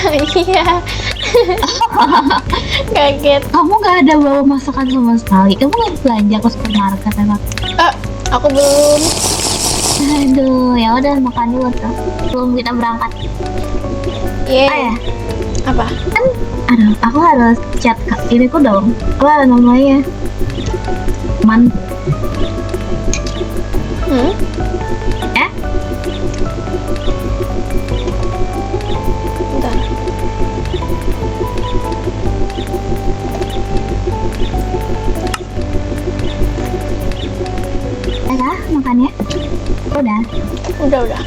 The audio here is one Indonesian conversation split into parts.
Iya. Kaget. Kamu gak ada bawa masakan sama sekali. Kamu gak belanja ke supermarket emang? Eh, aku belum. Aduh, ya udah makan dulu tuh. Belum kita berangkat. Iya. Oh ya, Apa? kan, aduh, aku harus chat ini ku dong. Apa namanya? Man, Hmm? eh? Bentar. Kah makannya? Udah. Udah.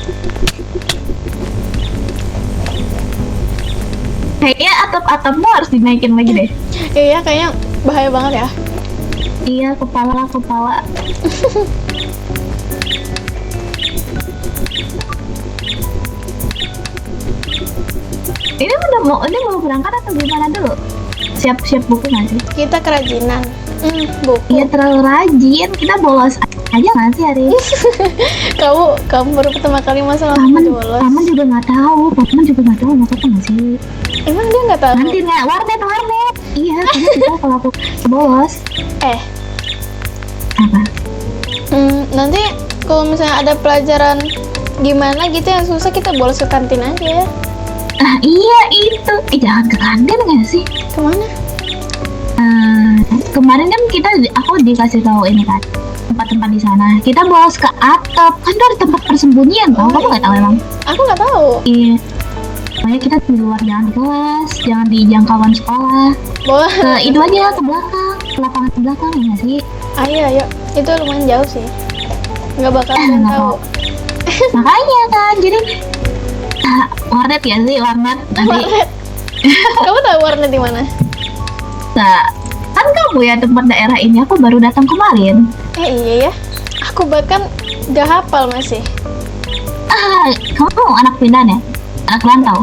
Kayaknya atap-atapmu harus dinaikin lagi deh. Iya, kayaknya bahaya banget ya. Iya, kepala. Ini udah mau berangkat atau gimana dulu? Siap-siap buku nggak sih? Kita kerajinan. Buku. Iya, terlalu rajin. Kita bolos aja nggak sih hari ini? Kamu baru pertama kali masalah Paman bolos. juga nggak tahu. Paman juga nggak tahu nggak apa nggak sih? Emang dia nggak tahu? Nanti nggak warnet. Iya, karena kita kalau aku bolos. Apa? Nanti kalau misalnya ada pelajaran gimana gitu yang susah, kita bolos ke kantin aja. Ah iya itu. Jangan ke kantin nggak sih? Kemana? Kemarin kan aku dikasih tahu ini kan tempat-tempat di sana. Kita bolos ke atap, kan itu ada tempat persembunyian tau. Kamu nggak tahu emang? Aku nggak tahu. Iya. Makanya kita di luar, jangan di kelas, jangan di jangkauan sekolah. Boleh. Ke itu aja ke belakang, ke lapangan ke belakang ya nggak sih? Ayo. Itu lumayan jauh sih. Nggak bakal ada yang Nggak tahu. Makanya kan, jadi warnet ya sih warnet nanti. Warnet. Kamu tahu warnet di mana? Nah, kan kamu ya tempat daerah ini aku baru datang kemarin. Iya ya. Aku bahkan nggak hafal masih. Kamu anak pindahan ya? Anak rantau?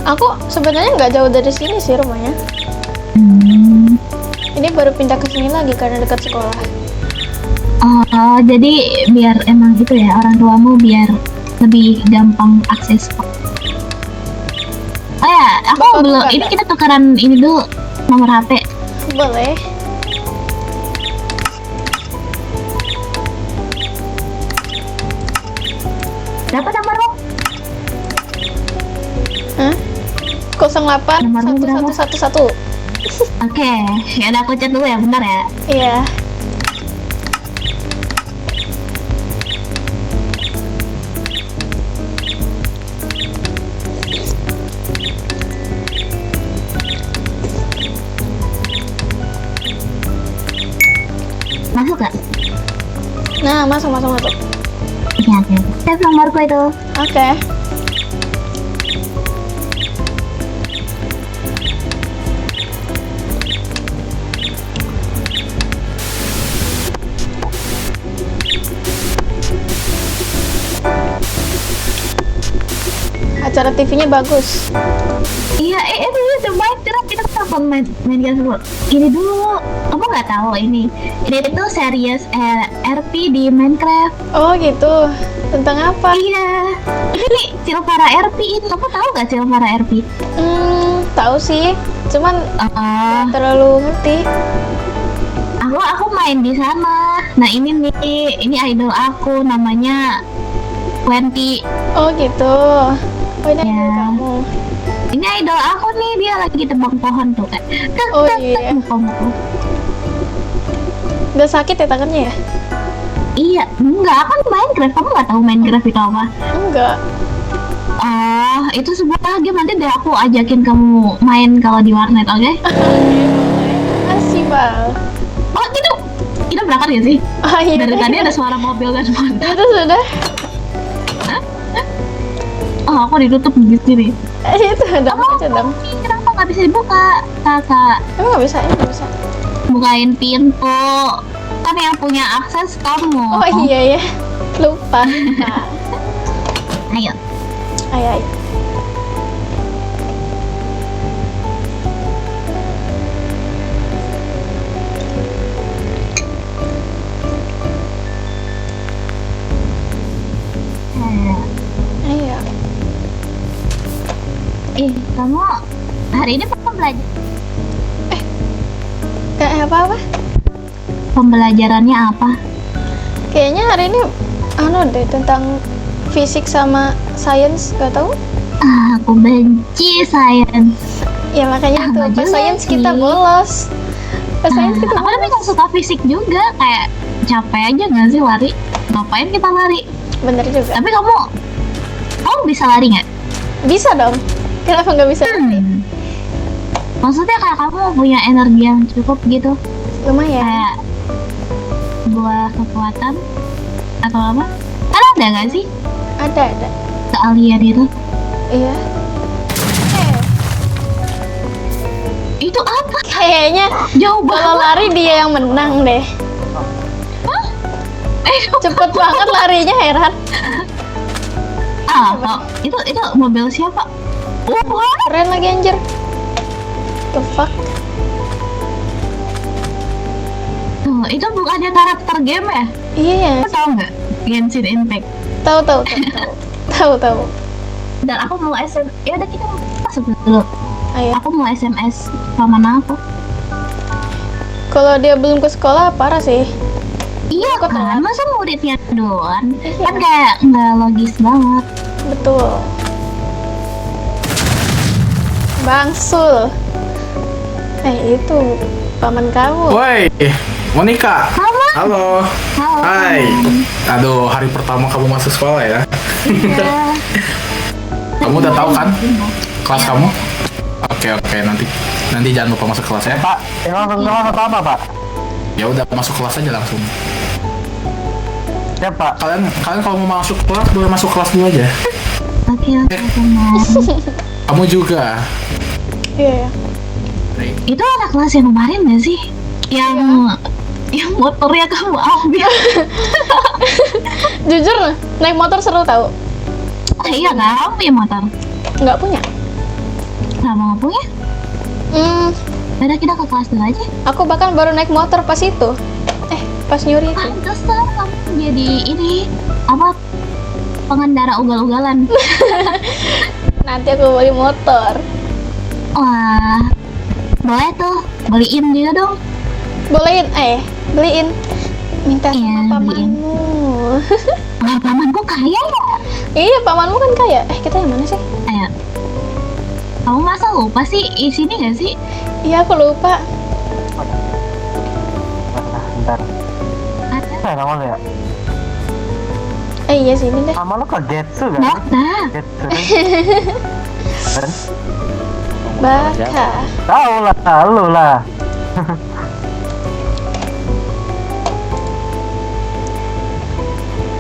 Aku sebenarnya nggak jauh dari sini sih rumahnya. Ini baru pindah ke sini lagi karena dekat sekolah. Oh, jadi biar emang gitu ya, orang tuamu biar lebih gampang akses. Oh ya, aku Bapakku belum. nggak Ini ada. kita tukeran ini dulu nomor HP. Boleh. Dapat nomormu? Hah? 08 Nomormu berapa? 1111. Oke, ya udah aku chat dulu ya, bentar ya. Iya. Masuk gak? Nah, masuk. Iya, oke. Save nomorku itu. Oke. Acara TV-nya bagus. Iya, itu main terus kita telepon main game dulu. Ini dulu, kamu nggak tahu ini itu series RP di Minecraft. Oh gitu. Tentang apa? Iya, ini Silvara RP ini. Kamu tahu nggak Silvara RP? Tahu sih. Cuman Ah, nggak terlalu ngerti. aku main di sana. Nah ini nih, ini idol aku namanya Twenty. Oh gitu. Oh ini Ya. idol kamu. Ini idol aku nih, dia lagi tebang pohon tuh kayak. Oh, iya. Muka-muka. Udah sakit ya tangannya ya? Iya, enggak, kan Minecraft. Kamu nggak tahu Minecraft itu apa? Enggak. Ah, itu sebuah game, nanti deh aku ajakin kamu main kalau di warnet, oke? Oke, boleh. Makasih, Bal. Oh, gitu. Kita berangkat ya sih? Oh iya. Dari tadi ada suara mobil dan motor. Itu sudah. Oh, aku ditutup di sini. Itu udah aja dong. Kenapa nggak bisa dibuka, kakak? Emang nggak bisa? Emang nggak bisa? Bukain pintu. Kan yang punya akses kamu. Oh iya ya. Lupa. Nah, Ayo. ayo. Eh, Ayo. Kamu hari ini Kayak apa-apa? pembelajarannya apa? Kayaknya hari ini deh tentang fisik sama sains, gak tahu. Aku benci sains. Ya makanya itu Sama pas juga sains sih. kita bolos. Pas sains kita Aku tapi bolos. nggak suka fisik juga, kayak capek aja nggak sih lari? Ngapain kita lari? Bener juga. Tapi kamu bisa lari nggak? Bisa dong. Kenapa nggak bisa? Maksudnya kayak kamu punya energi yang cukup gitu, Lumayan. kayak buah kekuatan atau apa? Kan ada nggak sih Ada. keahlian itu? Iya. Itu apa? Kayaknya Jauh kalau banget. lari dia yang menang deh. Cepet banget larinya, heran. Itu mobil siapa? Wah, Keren lagi anjir. The fuck? tuh, itu bukannya karakter game ya? Iya ya. Kamu tahu nggak? Genshin Impact. Tahu. Dan aku mau ya udah kita masuk dulu. Ayo. Aku mau SMS paman aku. Kalau dia belum ke sekolah parah sih. Iya Kok kan, telat? masa muridnya doang? Iya. Kan kayak nggak logis banget. Betul. Bangsul. Itu paman kamu. Woi, Monica. Halo. Halo. Halo. Hai. Aduh, hari pertama kamu masuk sekolah ya. Iya. Kamu udah tahu kan kelas kamu? Oke, nanti jangan lupa masuk kelas ya. Pak, emang kelas apa Pak? Ya udah masuk kelas aja langsung. Ya Pak. Kalian kalau mau masuk kelas boleh masuk kelas dulu aja. Oke, teman. Kamu juga. Iya. Itu anak kelas yang kemarin nggak sih? Yang motornya kamu ambil. Jujur, naik motor seru tahu. Iya kan, kamu punya motor. Nggak punya. Nggak mau punya? Udah kita ke kelas dulu aja. Aku bahkan baru naik motor pas itu. Pas nyuri itu. Pantesan kamu jadi ini apa? Pengendara ugal-ugalan. Nanti aku beli motor. Wah, boleh tuh, beliin juga dong. Beliin. Minta Iya, sama beliin. pamanmu. Wah, pamanku kaya ya. Iya, pamanmu kan kaya. Kita yang mana sih? Ayo. Kamu masa lupa sih isinya nggak sih? Iya, aku lupa. Bentar. Ada. Nama lo ya? Iya sih, ini deh. Nama lo Kagetsu kan? Nah, Getsu kan? Baka. Tahu lah, lu lah.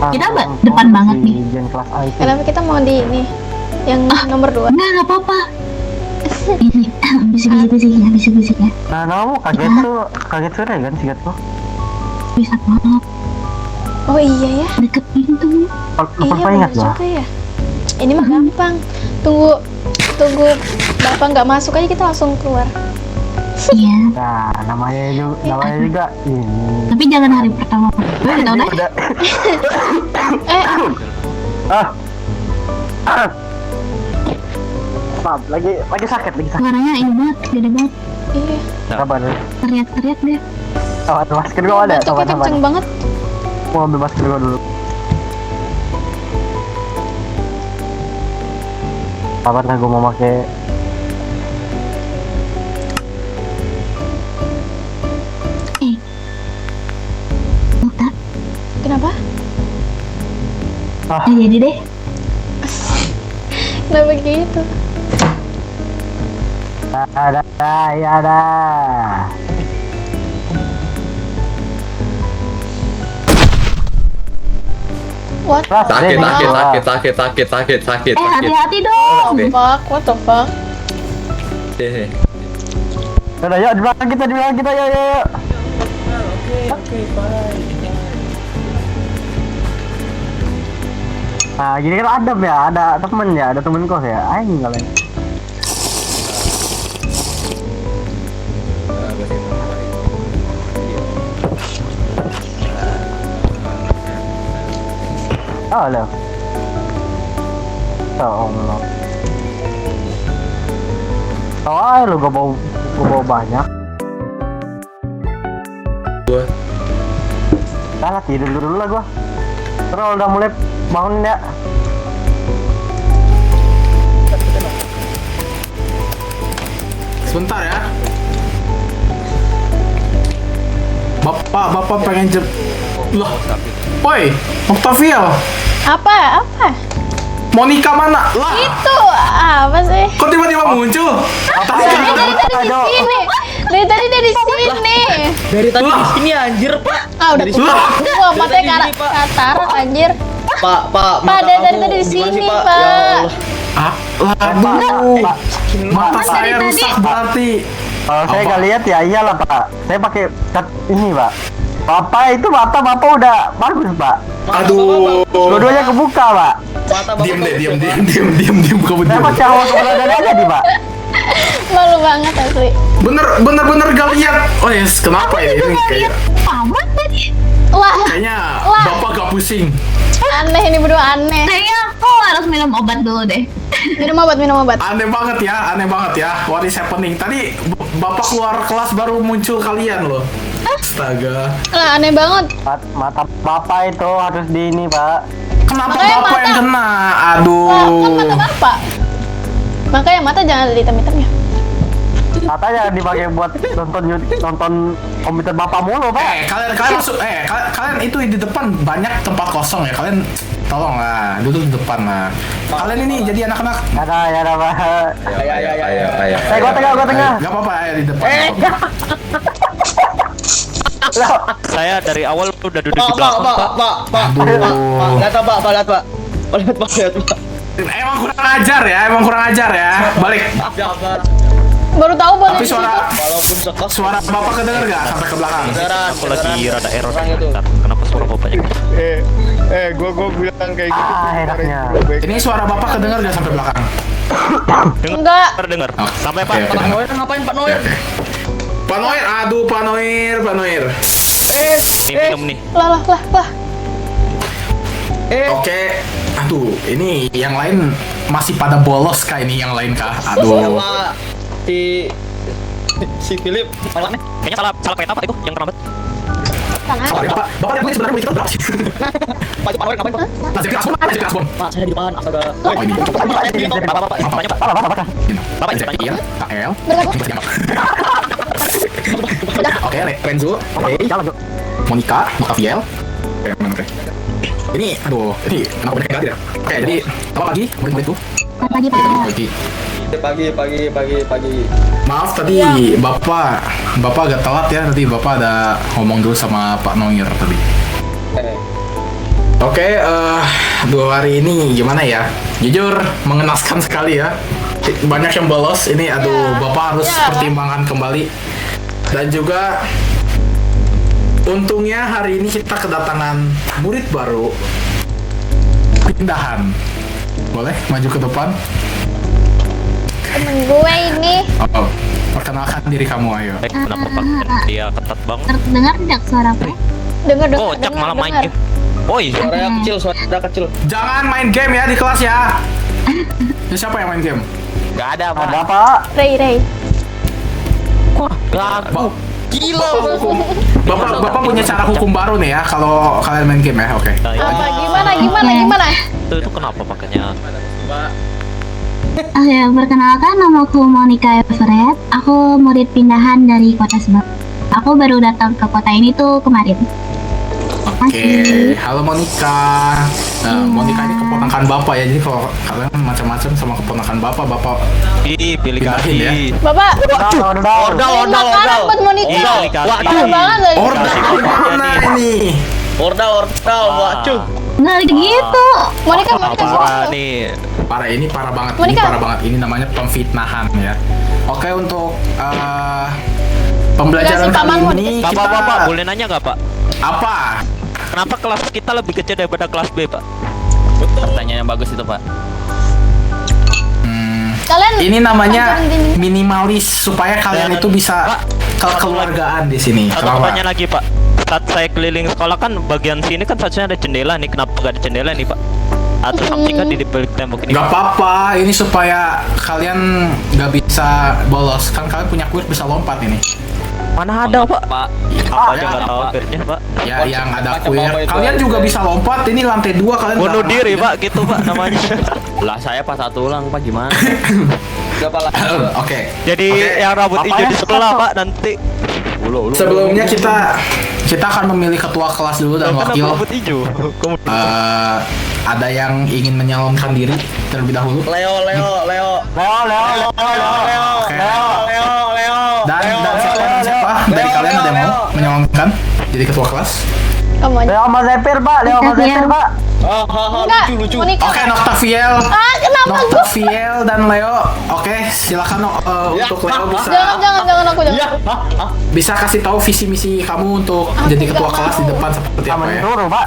Kita depan banget nih. Jangan kelas IT. Kenapa kita mau di ini? Yang nomor 2. nggak apa-apa. Ini bisik ya. Nah, namamu Kagetsu deh kan singkatku. Bisa banget. Oh iya ya. Deket pintu. Iya, Lupa ingat bener lah. juga ya. Ini mah gampang. Tunggu Bapak nggak masuk aja kita langsung keluar. Iya. Nah, namanya juga ini. Tapi jangan hari pertama. Udah. Udah. Eh, Maaf, lagi sakit. Suaranya ini banget, gede banget. iya. Sabar. Teriak-teriak deh. Sabar, masker gua ada. Batuknya Sabar. kenceng banget. Mau ambil masker gua dulu. Sabar lah, gua mau pakai. Bentar. Kenapa? Jadi deh. Kenapa gitu? Ada. What? Sakit. Hati-hati dong. Oke. What the fuck? Udah, yuk di belakang kita, yuk. Nah, gini kan adem ya, ada temen kos ya. Aing kalian. Oh, lo. Ya Allah. Tahu aja lu gua bawa banyak. Lah tidur dulu lah gua. Terus udah mulai bangun ya. Sebentar ya. Bapak pengen Loh. Woi, Octavia. Apa? Monica mana? Lah. Itu apa sih? Kok tiba-tiba muncul? Dari tadi dari sini. Dari tadi Lah. di sini anjir, Pak. Ah, udah Dari pulang. sini. Gua matanya Dari sini, Pak. katarak anjir. Pak, Pak, mata dari kamu tadi di gimana sih, sini, Pak? Pak. Ya Allah. Aduh. Pak, Mata Masa saya dari rusak tadi? berarti. kalau saya Apa? nggak lihat ya iyalah Pak. Saya pakai cat ini Pak. Bapak itu mata Bapak udah bagus Pak. Aduh. Dua-duanya kebuka Pak. Mata Bapak Diam deh, bagus, diam Pak. kamu Saya diam. pakai hawa kepala dada aja nih Pak. Malu banget asli. Bener gak lihat. Oh yes, kenapa ya ini kayak Paman tadi. Wah, kayaknya Wah. bapak gak pusing. aneh ini berdua aneh. Kayaknya aku harus minum obat dulu deh. Minum obat. Aneh banget ya. What is happening? Tadi bapak keluar kelas baru muncul kalian loh. Astaga. Lah, aneh banget. Mata Bapak itu harus di ini Pak. Kenapa Makanya bapak yang mata- kena? Lah, kan Aduh. mata bapak. Makanya mata jangan ada hitam-hitamnya. Katanya dipakai buat nonton komputer Bapak mulu Pak. Kalian masuk. Kalian itu di depan banyak tempat kosong ya. Kalian tolong lah, duduk di depan lah. Kalian ini jadi anak-anak. Ya ada Pak. Ayo. Gua tengah. Gak apa-apa ya di depan. Saya dari awal udah duduk Pak, di belakang, Pak. Aduh. Lihat Pak. Lihat Pak. Emang kurang ajar ya. Balik. Jangan. Baru tahu boleh Tapi di situ. Walaupun sekos. suara bapak kedenger gak sampai ke belakang? Aku lagi rada error. Orang itu. Bentar, kenapa suara bapaknya? Gue bilang kayak gitu. Enaknya. Ini suara bapak kedenger gak sampai belakang? Enggak. Dengar. Oh, Sampai oke, Pak. oke. Pak Noir ngapain Pak Noir? Oke. Pak Noir, aduh Pak Noir. Ini minum nih. Lah. Oke, aduh, ini yang lain masih pada bolos kah ini yang lain kah? Aduh. Sama si Philip mana? Kayaknya salah kereta Pak itu yang terlambat. Tangan. Sabar ya, Bapak yang sebenarnya memiliki berapa sih? Pak Noir ngapain Pak? Lazim Asbon. Pak saya di depan astaga. Oh, ini. Bapak, bapaknya Pak. Bapak. Bapak, Ezekiel, KL, Berapa? Oke, Renzo, Jalan, Monica, Octaviel. Oke. Ini, aduh, ini kenapa banyak yang ya? Oke, jadi apa lagi? Murid-murid tuh? Pagi. Pagi. Maaf tadi bapak agak telat ya. Tadi bapak ada ngomong dulu sama Pak Noir tadi. Oke, 2 hari ini gimana ya? Jujur mengenaskan sekali ya. Banyak yang bolos. Ini aduh, bapak harus pertimbangkan kembali. Dan juga untungnya hari ini kita kedatangan murid baru pindahan. Boleh maju ke depan? Temen gue ini. Oh, perkenalkan diri kamu, ayo. Kenapa Pak? Dia ketat banget. Terdengar tidak suaraku? Dengar. Oh, Cak malah main game. Oi, Suaranya kecil. Jangan main game ya di kelas ya. Ini siapa yang main game? gak ada Ada Pak. Pak. Ray. Gagu. Gila. Bapak punya cara hukum baru nih ya kalau kalian main game ya. Oke. Apa? Gimana? Itu kenapa makanya? Oke, perkenalkan namaku Monica Everett. Aku murid pindahan dari kota Sebab. Aku baru datang ke kota ini tuh kemarin. Oke. Halo Monica. Nah, Monica ini keponakan bapak ya. Jadi kalau kalian macam-macam sama keponakan bapak Ih, pilih Pindahin ya. kasih. Bapak, Ordal. beliin makanan buat Monica. Iya, pilih kasih. Mahal banget dari Ordal mana ini? Ordal, wacuh. Nggak gitu. Monica Parah nih. Parah banget. Ini Monica. parah banget. Ini namanya pemfitnahan ya. Oke, untuk pembelajaran Kasih kali pamanmu ini Bapak, kita Bapak, boleh nanya gak Pak? apa? Kenapa kelas kita lebih kecil daripada kelas B Pak? Pertanyaan yang bagus itu Pak. Kalian Ini namanya ajarin gini. minimalis supaya kalian itu bisa kekeluargaan di sini. Satu Kenapa? pertanyaan lagi Pak. Saat saya keliling sekolah kan bagian sini kan seharusnya ada jendela nih. Kenapa gak ada jendela nih Pak? Atau something kan di balik tembok ini. Gak apa-apa, ini supaya kalian gak bisa bolos. Kan kalian punya kuil bisa lompat ini. Mana ada pak? Pak. Apa aja nggak tahu akhirnya pak. Ya yang ada kuil. Kalian juga bisa lompat. Ini lantai 2 kalian. Bunuh nggak diri mati, pak, gitu pak namanya. Lah saya pas satu ulang Pak gimana? Berapa lah? kan? Oke. Jadi Oke. yang rambut Apa hijau ya? di sebelah pak nanti. Sebelumnya kita akan memilih ketua kelas dulu dan Kan wakil. rambut hijau. Kemudian Ada yang ingin menyalonkan diri terlebih dahulu. Leo. Leo. Oke. Dan siapa dari kalian ada yang mau menyalonkan jadi ketua kelas? Kamu aja. Leo sama Zephyr, Pak. Leo sama Zephyr, Pak. Enggak, Monica. Oke, Noctaviel. Kenapa gue? Noctaviel dan Leo. Oke, silakan untuk Leo bisa Jangan aku jangan. bisa kasih tahu visi misi kamu untuk Aku jadi ketua nggak kelas di mau. depan seperti apa Sama ya? Nurul, Pak.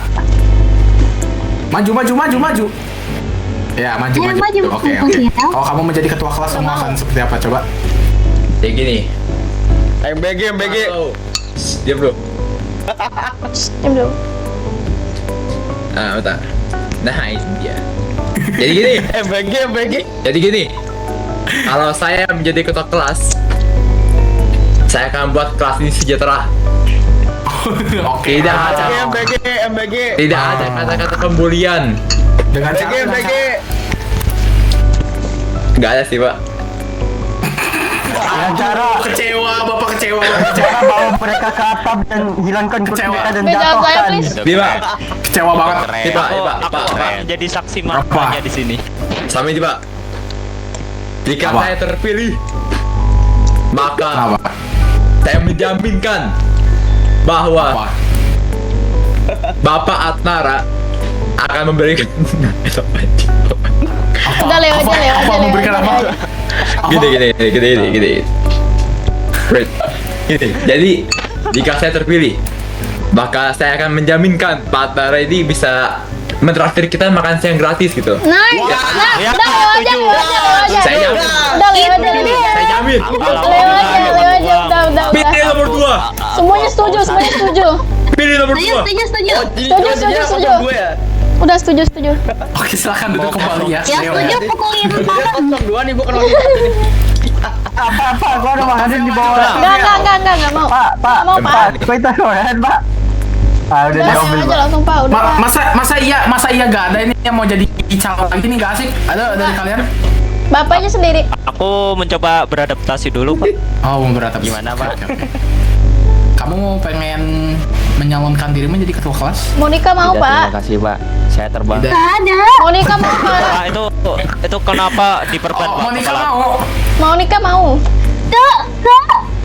Maju. Ya, maju. Ayo, maju. Oke. Kalau kamu menjadi ketua kelas kamu akan seperti apa coba? Kayak gini. MBG. Diam bro. Diam dulu. Ah, bentar. Nah, ini dia. Jadi gini. MBG. Jadi gini. Kalau saya menjadi ketua kelas, saya akan buat kelas ini sejahtera. Oke. Tidak ada, MBG. tidak ada kata-kata pembulian. Dengan cara Nggak ada sih, Pak. Dengan cara Bapak kecewa. cara bawa mereka ke atap dan hilangkan kulit Kecewa. mereka dan Beda saya jatuhkan. please. Nih, Pak. Kecewa banget. Nih, Pak. Aku Pak. jadi saksi Apa? makanya di sini. Sama ini, Pak. Jika Apa? saya terpilih, maka Kenapa? saya menjaminkan bahwa Apa? Bapak Atnara akan memberikan Udah Leo aja. Apa memberikan apa? gini. Wait. Gini. Jadi jika saya terpilih, maka saya akan menjaminkan Pak Atnara ini bisa mentraktir kita makan siang gratis gitu. Nice. Nah, Ya, udah Leo aja. Saya jamin. Udah Leo aja. Saya jamin. Leo aja. Udah. Pilih nomor 2. Semuanya setuju. Pilih nomor Setuju, 2. setuju. Setuju. Udah setuju. Oke, silakan duduk kembali ya. Yang Leo setuju ya. pukulin Dia tangan. 02 nih bukan Apa? Gua ada makanan di bawah. Enggak mau. Pak. Nggak mau, Pak. Kau itu makanan, Pak. Ah, udah Udah diambil, Leo aja Pak. langsung Pak. Udah. Pak. Masa iya gak ada ini yang mau jadi calon lagi nih, gak asik? Ada dari kalian? Bapaknya sendiri. Aku mencoba beradaptasi dulu pak. Oh, mau beradaptasi. Gimana, Pak? Oke. Kamu pengen menyalonkan diri menjadi ketua kelas? Monica mau, Pak. Terima kasih Pak. Saya terbang. Tidak. Gak ada. Monica mau, Pak. Pak itu kenapa diperban Oh, pak? Monica kepala? mau. Monica mau. Gak.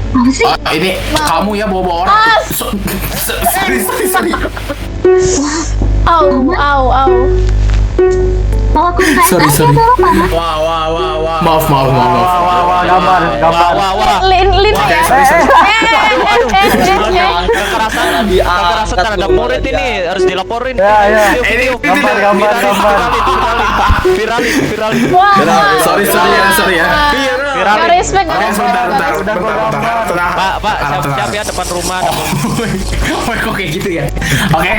Apa sih? Ini kamu ya bawa orang. Ah. Sorry. Au. Bawa kontak Sorry. aja dulu, Pak. Wah. Maaf. Wah, gambar. Wah. Lin ya. Sorry. Kekerasan terhadap murid ini harus dilaporin. Ya. Video. Gambar. Viralin. Wah. Sorry ya. Gak respect. Oke, sebentar. Tenang. Pak, Tenang. siap-siap ya depan rumah. Woi, kok kayak gitu ya? Oke.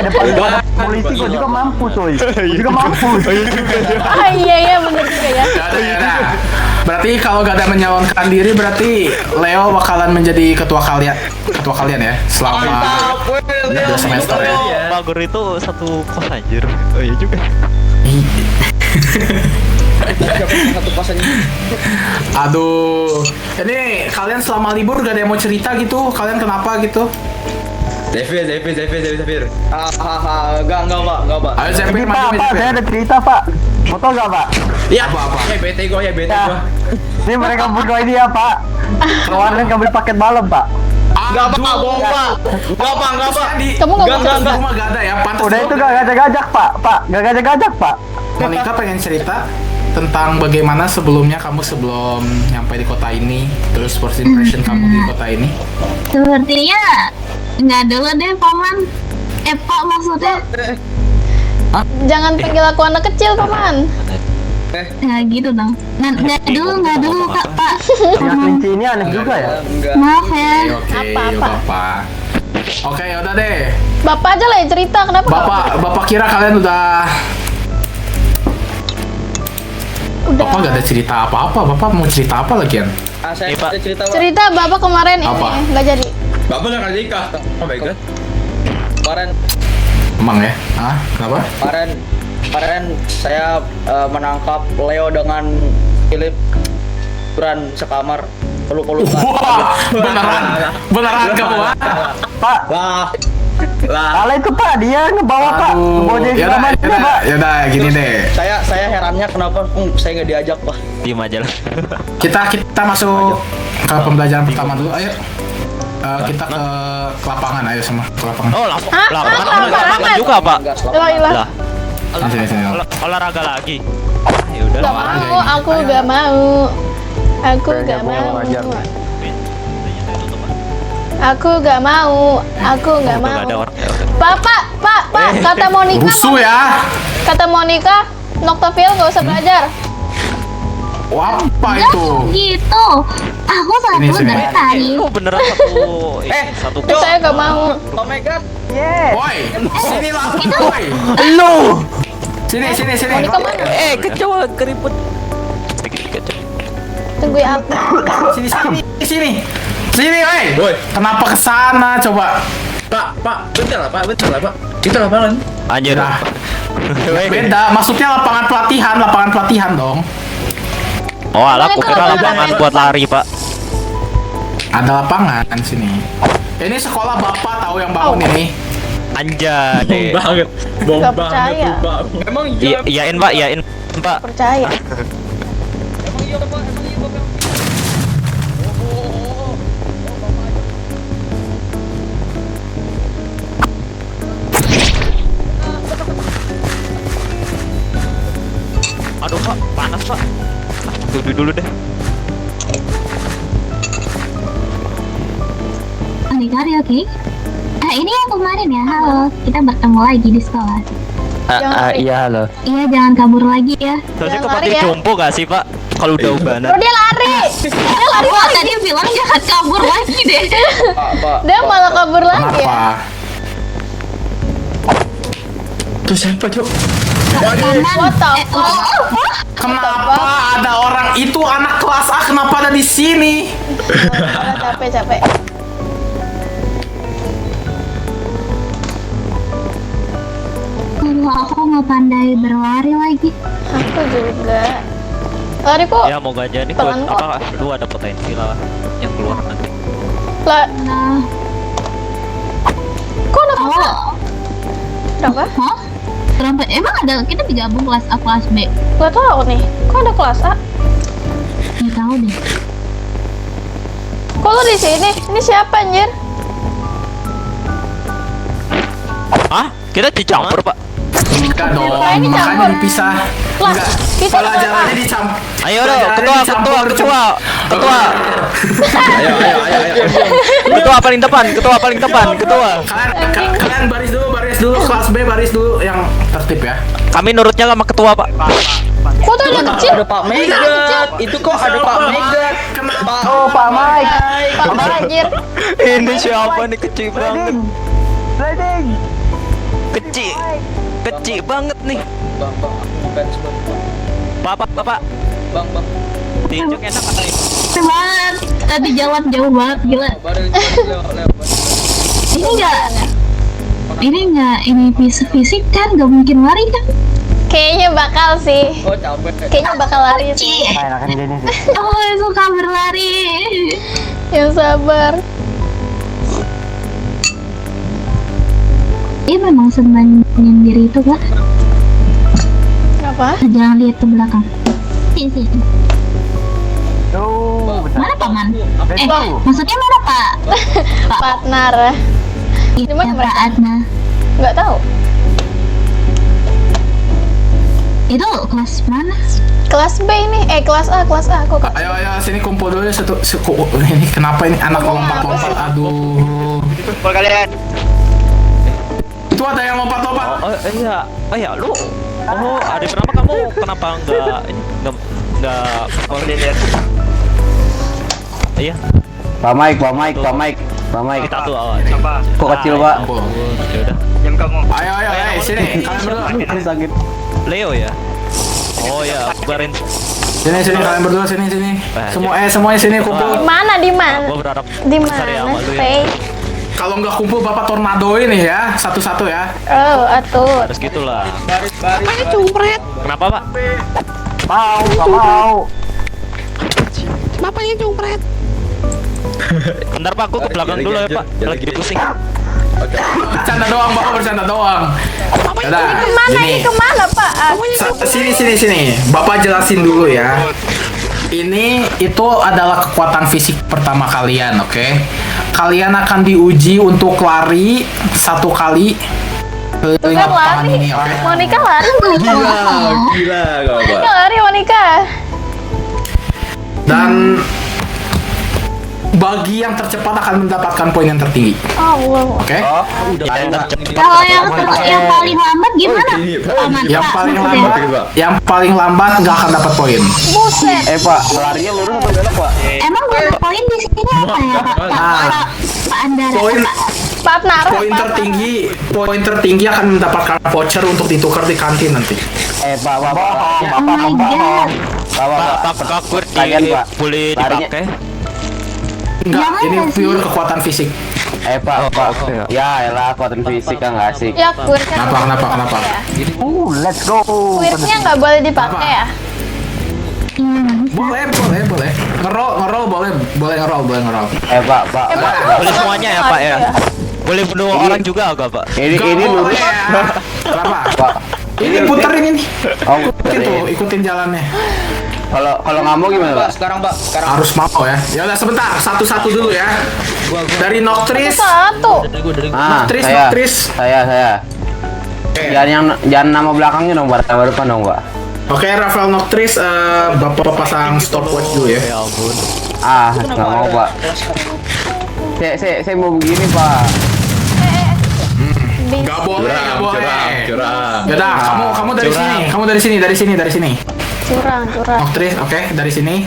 Depan polisi gua juga mampus, woy. Gua juga mampus. Iya bener juga ya. Ya. Berarti kalau gak ada menyalonkan diri, berarti Leo bakalan menjadi ketua kalian ya selama 2 semester ya. Pak Guru itu satu kos anjir. Oh iya juga. satu kosannya. Aduh, ini kalian selama libur gak ada yang mau cerita gitu? Kalian kenapa gitu? Zephyr. Enggak, Pak. Ayo Zephyr, Ini, maju Pak, saya Zephyr. ada cerita, Pak. Mau tau gak, Pak? Ya, Apa? bete gua. Ya. Ini mereka berdua ini ya, Pak. Kemarin ngambil paket malam, Pak. Enggak, Pak. Bohong, Pak. Enggak, Pak. Kamu nggak Enggak, mau rumah gak ada ya. Pantas Udah itu gak gajak-gajak, Pak. Gak gajak-gajak, Pak. Monica pengen cerita tentang bagaimana sebelum nyampe di kota ini, terus first impression kamu di kota ini. Sepertinya nggak dulu deh, Paman. Pak maksudnya. Jangan panggil aku anak kecil, Paman. Nah gitu dong. Nggak dulu Pak. Yang kelinci ini aneh juga ya. Enggak. Maaf ya. Oke, Apa-apa. Bapak. Oke, yaudah deh. Bapak aja lah yang cerita, kenapa? Bapak kira kalian udah Bapak gak ada cerita apa-apa. Bapak mau cerita apa lagi, Yan? Saya Pak. ada cerita Pak. Cerita Bapak kemarin Apa? ini nggak jadi. Bapak nggak nikah. Oh my god. Kemarin Emang ya? Ah, kenapa? kemarin saya menangkap Leo dengan Philip Duran sekamar peluk-pelukan. Wah, beneran kamu, ah? Pak, Lah. kalau itu Pak dia ngebawa Pak, ngebawa dia ke kamar dia, Pak. Yaudah, gini deh. Saya herannya kenapa saya nggak diajak Pak. Diem aja lah. Kita masuk ke pembelajaran pertama dulu. Ayo. Kita ke lapangan, ayo semua ke lapangan. Oh, lapangan lapangan. juga, Pak. Enggak, selama- Lah, Lah, Sini. olahraga lagi. Ya udah. nggak mau. Aku nggak mau. Aku nggak mau. Aku nggak mau. Aku nggak Udah nggak ada mau. orang. Ya udah. Pak, kata Monica. Rusuh ya. Kata Monica, Noctaville nggak usah belajar. Wah, apa itu? Gitu. Aku Sini, satu sini. dari tadi. Itu beneran satu Saya nggak mau. Oh my god. Woi, sini lah, woi. Lu. Sini. Monica mana? kecoa keriput. Sedikit kecoa. Tunggu ya aku. Sini, woi. Woi. Kenapa ke sana coba? Pak, bentar lah Pak. Kita lapangan. Anjir. Nah, beda, maksudnya lapangan pelatihan dong. Oh, alah, aku kira lapangan buat lari, Pak. Ada lapangan sini. Ini sekolah Bapak tahu yang bangun ini. Anjay. Bom Nggak banget percaya. tuh, Pak. Emang Iyain, Pak, iyain, Pak. Percaya. Emang iya Pak. Aduh, Pak, panas, Pak. Duduk dulu deh. Adik-adik, oke? Ini yang kemarin ya, halo. Kita bertemu lagi di sekolah. Iya, halo. Iya, jangan kabur lagi ya. Terusnya Jangan ke panti lari ya. jompo gak sih, Pak? Kalau udah ubanan. Bro, dia lari. Aku tadi bilang jangan kabur lagi deh. Pak. Dia malah kabur lagi ya. Kenapa? Tuh siapa, Cok? What the fuck? Kenapa ada orang itu anak kelas A kenapa ada di sini? Capek. Aduh, aku nggak pandai berlari lagi. Aku juga. Lari kok. Ya, moga aja nih Pelan kok. apa lu ada potensi lah yang keluar nanti. Lah, Nah, kok ada kelas A? oh, Berapa? hah? Kenapa? Emang ada kita digabung kelas A kelas B? Gak tau nih. Kok ada kelas A? Nggak tahu deh. Kok lu di sini? Ini siapa anjir? Hah? Kita dicampur, Pak. Enggak dong, Nah, ini makanya campur. dipisah. Lah, Enggak, kita pelajarannya dicampur. Ayo dong, ketua. Ketua paling depan. Kalian baris dulu, kelas B baris dulu yang tertib ya. Kami nurutnya sama ketua, Pak. Kok tuh ada kecil? Ada Pak Megat. Itu kok ada Pak Megat. Pak. Oh, Pak Mike. Pak anjir. Ini siapa nih kecil banget? Sliding. Kecil banget nih. Bang, fans Bang. Bapak. Bang. Diinjek enak katanya. Banget. Tadi jalan jauh banget, gila. Baru Leo. Ini fisik kan, gak mungkin lari kan? Kayaknya bakal sih. Oh, capek. Kayaknya bakal lari sih. Ci. Nah, enakan gini sih. Oh, suka berlari. Yang sabar. Dia memang senang menyendiri itu, Kak. Apa? Jangan lihat ke belakang. Sini. Tuh, bentar. Mana paman? Tuh. Maksudnya mana Pak? Partner. Iya, Gimana Pak mereka? Adna. Nggak tahu. Itu kelas mana? Kelas B ini. Kelas A. Kok Ayo sini kumpul dulu ini kenapa ini anak lompat-lompat? Aduh. Kumpul kalian. Itu ada yang lompat-lompat. Oh iya, lu. Oh, ada berapa kamu? Kenapa enggak lihat? Iya, Pak Mike. kita tuh Kok kecil, Pak? Kumpul. Ya udah. Ayo, sini. Kalian berdua. Ini sakit. Leo ya. Oh ya, bubarin Sini kalian berdua sini. Semuanya sini kumpul. Di mana? Gua berharap Di besar ya mana? sama lu ya. Stay. Kalau nggak kumpul Bapak tornadoin nih ya, satu-satu ya. Oh, atur. Harus gitulah. Baris. Kenapa, Pak? Mau, nggak mau. Bentar, Pak, aku ke belakang dulu ya, Pak. Lagi pusing. Bercanda doang, Bapak bercanda doang. Yaudah, Kemana gini. ini? Kemana, Pak? Sini. Bapak jelasin dulu ya. Ini itu adalah kekuatan fisik pertama kalian, oke? Kalian akan diuji untuk lari 1 kali keliling Bukan lapangan lari. ini, oke? Monica lari. Gila, gak Monica lari, Monica. Dan bagi yang tercepat akan mendapatkan poin yang tertinggi, Allah. oke? Oh, Kalau yang paling lambat gimana? Aman, Yang Pak, paling maksudnya. lambat nggak akan dapat poin. Buset. Pak, larinya lurus atau belok, Pak? Emang berapa poin di sini apa ya, Pak? Pak Andara. Poin Pak naruh. poin tertinggi akan mendapatkan voucher untuk ditukar di kantin nanti. Pak, Oh Bapak my membohong. god. Apakah kur Kalian, Pak. boleh Larinya- dipakai? Enggak, Jangan ini nggak sih? pure kekuatan fisik. Pak. Ya, elah, kekuatan fisik kan nggak asik. Ya, kuirnya Kenapa? Let's go. Kuirnya nggak boleh dipakai ya? Boleh. Ngerol boleh ngerol. Pak. Emang Boleh semuanya ya, Pak ya? Boleh bunuh orang juga enggak, Pak? Ini Nggak lurus. boleh ya. Kenapa? Pak. Ini puterin ini. Oh, Ikutin jalannya. Kalau nggak mau gimana, Pak? Sekarang, Pak. Sekarang. Harus mau ya. Ya udah sebentar, satu-satu dulu ya. Dari Noctris. satu. Noctris. Saya. Jangan nama belakangnya dong, nama depan dong, Pak. Oke, Rafael Noctris, Bapak pasang stopwatch dulu ya. Ya ampun. Nggak mau, Pak. Saya mau begini, Pak. Nggak boleh. curang. Yaudah, kamu dari sini. Curang. Noctris, oke, dari sini.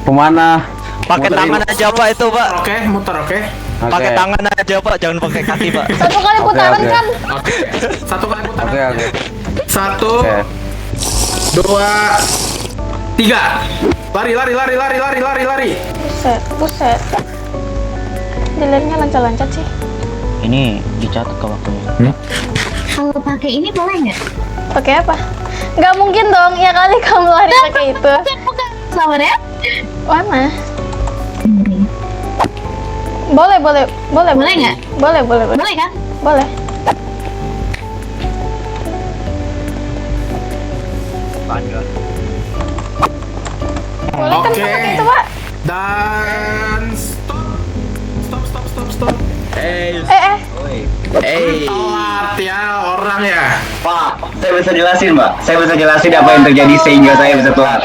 Kemana? Pakai tangan aja, Pak, itu, Pak. Oke, muter, oke. Pakai tangan aja, Pak, jangan pakai kaki, Pak. Satu kali putaran oke. kan? Oke. Satu kali putaran. Oke. 1, Oke. 2, 3. Lari. Buset. Jalannya lancar-lancar sih. Ini dicatat ke waktunya. Kalau pakai ini boleh nggak? Pakai apa? Nggak mungkin dong, ya kali kamu lari pakai itu. Bukan. Sabar ya. Mana? Boleh nggak? Boleh. Boleh kan? Boleh. Boleh kan Oke. pakai itu, Pak? Dan stop. Eh. Telat ya orang ya. Pak, saya bisa jelasin apa yang terjadi sehingga saya bisa telat.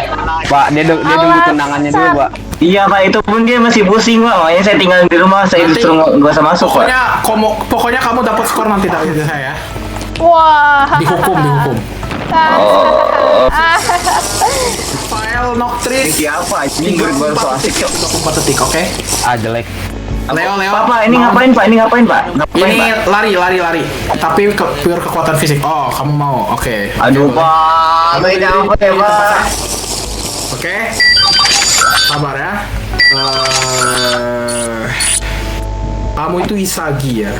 Pak, dia nunggu tendangannya dulu, Pak. Iya, Pak, itu pun dia masih pusing, Pak. Makanya saya tinggal di rumah, saya Nanti- disuruh nggak usah masuk, Pak. Pokoknya kamu dapat skor nanti dari saya. Wah. Dihukum. File Noctris. Siapa? Ini baru so asik, Cok. 24 detik, oke? Jelek. Leo. Pak, ini ngapain, Pak? Ngapain, Ini lari. Tapi pure kekuatan fisik. Oh, kamu mau? Oke. Aduh, Pak. Ini apa ya, Pak? Oke. Sabar ya. Kamu itu Isagi ya.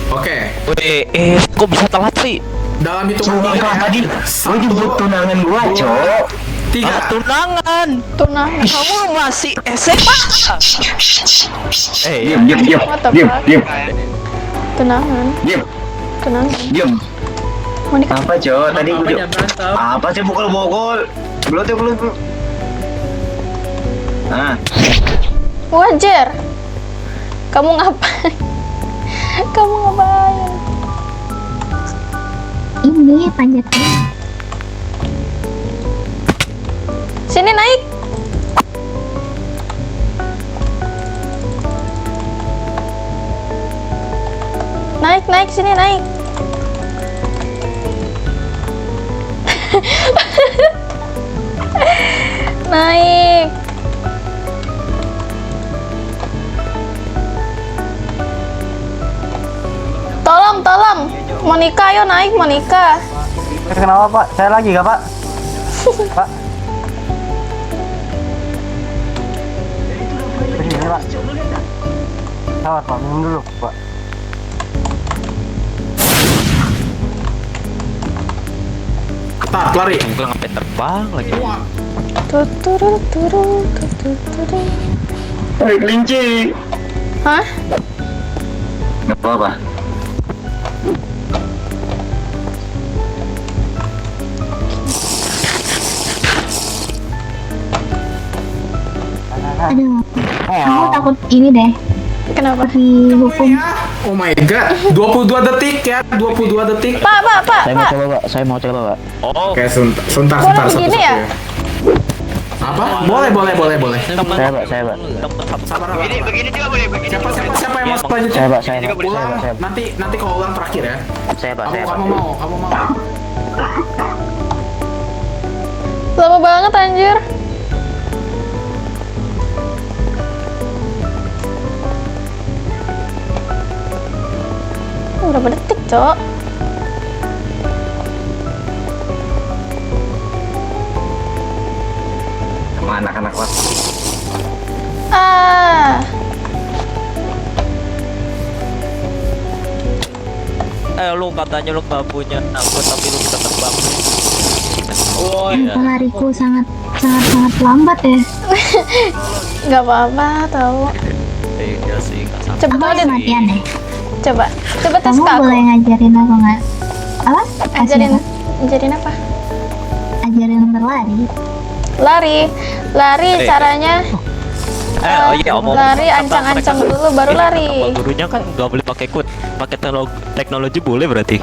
Oke. Weh, kok bisa telat sih? Dalam hitungan tiga ya. Gue jemput tunangan gua, Cok. 3. Tunangan. Kamu masih SMA? Diam. What the Diam. fuck? Tunangan. Diam. Monica. Apa, Cok? Tadi gua apa sih pukul-pukul? Belum. Nah, Wajar. Kamu ngapain? Ini panjatnya. Sini naik. Naik, sini naik. Naik. Tolong. Monica, ayo naik, Monica. kenapa, Pak? Saya lagi nggak, Pak? Sabar Pak, minum dulu Pak. Tar, lari. Gue ngapain terbang lagi? Tuturu turu tuturu. Hei kelinci. Hah? Gak apa-apa. Aduh, aku takut ini deh. Kenapa? Dihukum. Oh my god, 22 detik ya, 22 detik. Pak. Saya mau coba Pak. Oh, Oke, sebentar. Boleh begini ya? Apa? Boleh. Saya Pak. Sabar. Begini juga boleh. Siapa yang mau selanjutnya? Saya Pak. Ulang. Nanti kalau ulang terakhir ya. Saya Pak. Kamu mau? Lama banget anjir. Berapa detik, Cok? Sama anak-anak Pak. lu katanya lu gak punya aku tapi lu bisa terbang. Oh iya. Lariku sangat lambat ya. Nggak apa-apa, tahu. Iya sih, nggak sampai. Coba Aku deh. latihan deh. Coba tes Kamu ke aku. boleh ngajarin aku nggak? Apa? Ajarin apa? Ajarin berlari. Lari caranya Oh iya, lari ancang-ancang dulu baru lari. Gurunya kan nggak boleh pakai pakai teknologi boleh berarti.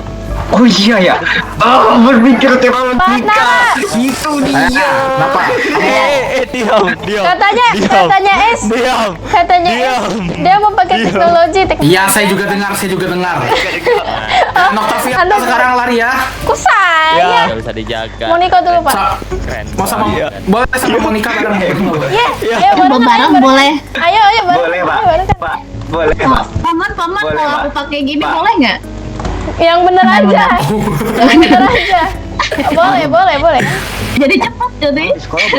Oh iya ya. Oh, berpikir teknologi. Nara. Itu dia. Kenapa? Diam. Katanya Diam. dia mau pakai teknologi. Iya, saya juga dengar. Octavia Aduh. sekarang lari ya. Ku saya. Nggak bisa dijaga. Monica dulu, Pak. Keren. Mau sama boleh sama Monica bareng boleh. Ayo Bareng boleh. Ayo bareng. Boleh, Pak. Bareng. Pak, boleh, Oh, Pak. paman Boleh, kalau Pak. aku pakai gini Pak. boleh nggak? Yang bener aja. Yang bener aja. Boleh. Jadi cepat jadi.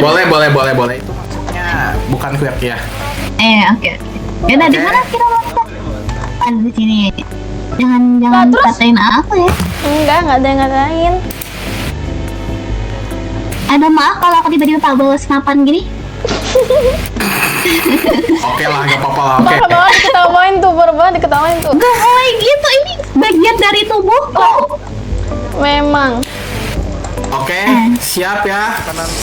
Boleh. Itu maksudnya bukan quirk ya. Oke. Yaudah, di Oke. mana kira Monica? Ada di sini. Jangan Lah, terus? katain aku ya. Enggak ada yang ngatain. Ada maaf kalau aku tiba-tiba tak bawa senapan gini. Oke lah, gak apa-apa lah. Oke. Parah banget diketawain tuh. Gak boleh gitu, ini bagian dari tubuhku. Memang. Oke, siap ya.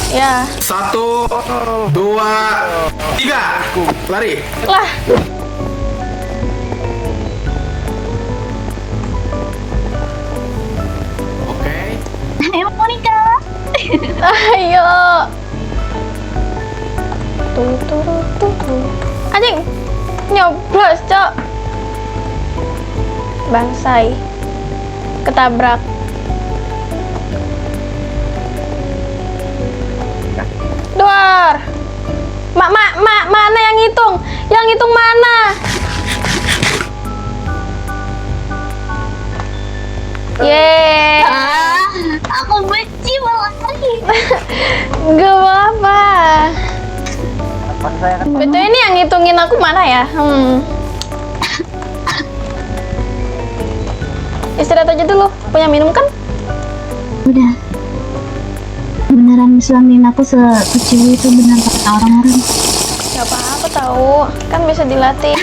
Ya. 1, 2, 3. Lari. Lah. Oke. Ayo Monica. Ayo. Tuh. Anjing. Nyoblos, Cok. Bangsai. Ketabrak. Duar. Mana yang hitung? Yang hitung mana? Yeay. Aku benci berlari. Gak apa-apa. Betul ini yang ngitungin aku mana ya? Istirahat aja dulu. Punya minum kan? Udah. Beneran suamin aku sekecil itu benar kata orang-orang. Gak apa-apa tahu. Kan bisa dilatih.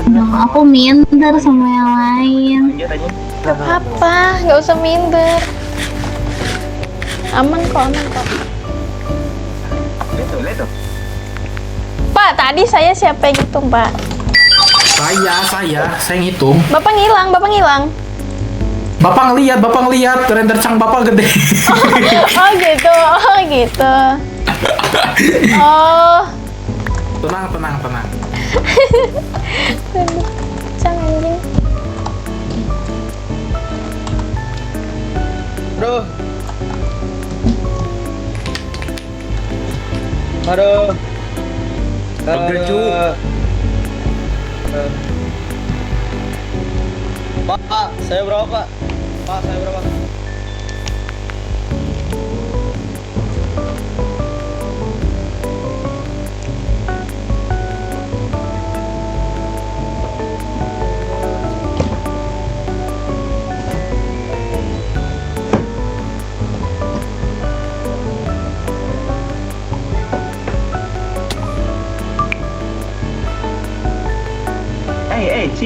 Dong, aku minder sama yang lain. Apa? Gak usah minder. Aman kok. Lihat tuh. Pak, tadi saya siapa yang hitung, Pak? Saya ngitung. Bapak ngilang. Bapak ngeliat, render cang bapak gede. Oh gitu. Oh. Tenang. Cang anjing. Aduh. Bergecu. Pak, saya berapa, Pak? Pak, saya berapa?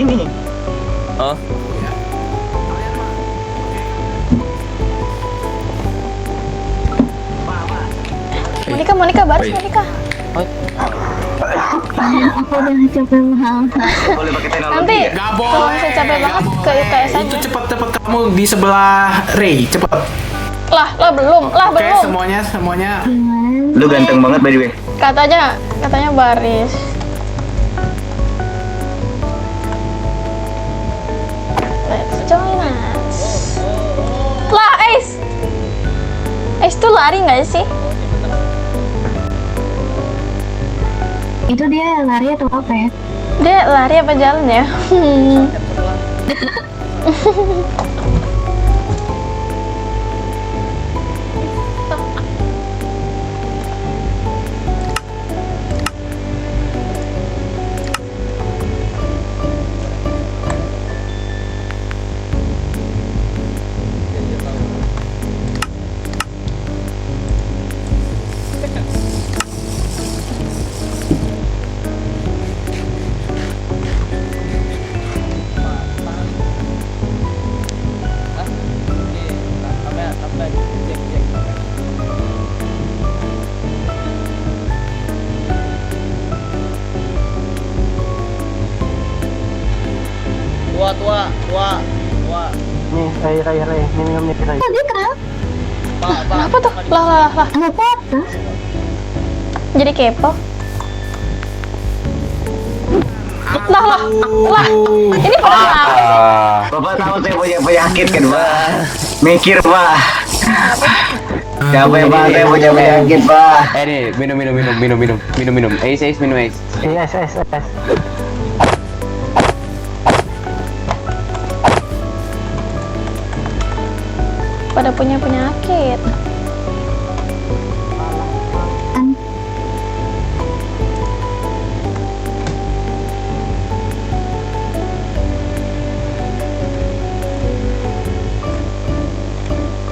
ini. Oh, Monica baris Monica. Aku udah capek banget. Boleh pakai teknologi Nanti ya? Gak kalau boleh. misalnya capek nggak banget ke boleh. UTS Itu aja. cepet kamu di sebelah Ray, cepet. Lah belum, Oke, belum. semuanya. Gimana? Lu ganteng banget by the way. Katanya baris. Let's join us. Lah, Ace tuh lari nggak sih? Itu dia lari atau apa ya? Dia lari apa jalan ya? Oh, dia kenapa? Kenapa tuh? Lah. Nggak apa-apa. Jadi kepo. Lah. Ini pada kenapa sih? Bapak tahu saya punya penyakit kan, Pak? Mikir, Pak. Capek Pak, saya punya penyakit, Pak. Nih, minum. Ace, minum Ace. Pada punya penyakit.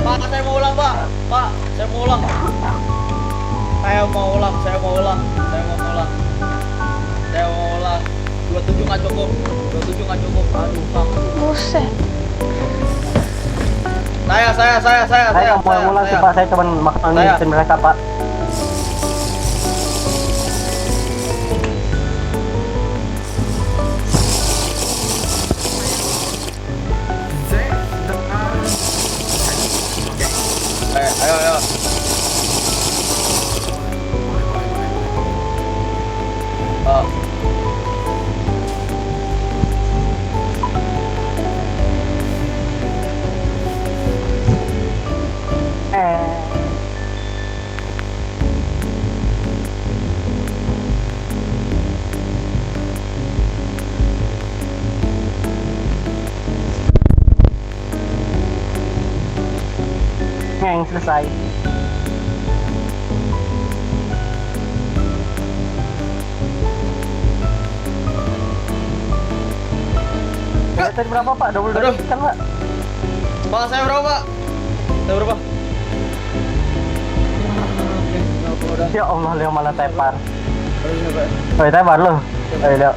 Pak, saya mau ulang, Pak. Pak, saya mau ulang. Saya mau ulang. 27 nggak cukup. Aduh, Pak. Buset. Saya mau ulang sih, Pak. Saya cuma makan mereka, Pak. Ayo. Yang selesai. Tadi berapa, Pak? 22 kan, Pak? Pak, saya berapa, Pak? Ya Allah, Leo malah tepar. Oh, tepar lu. Ayo, Leo.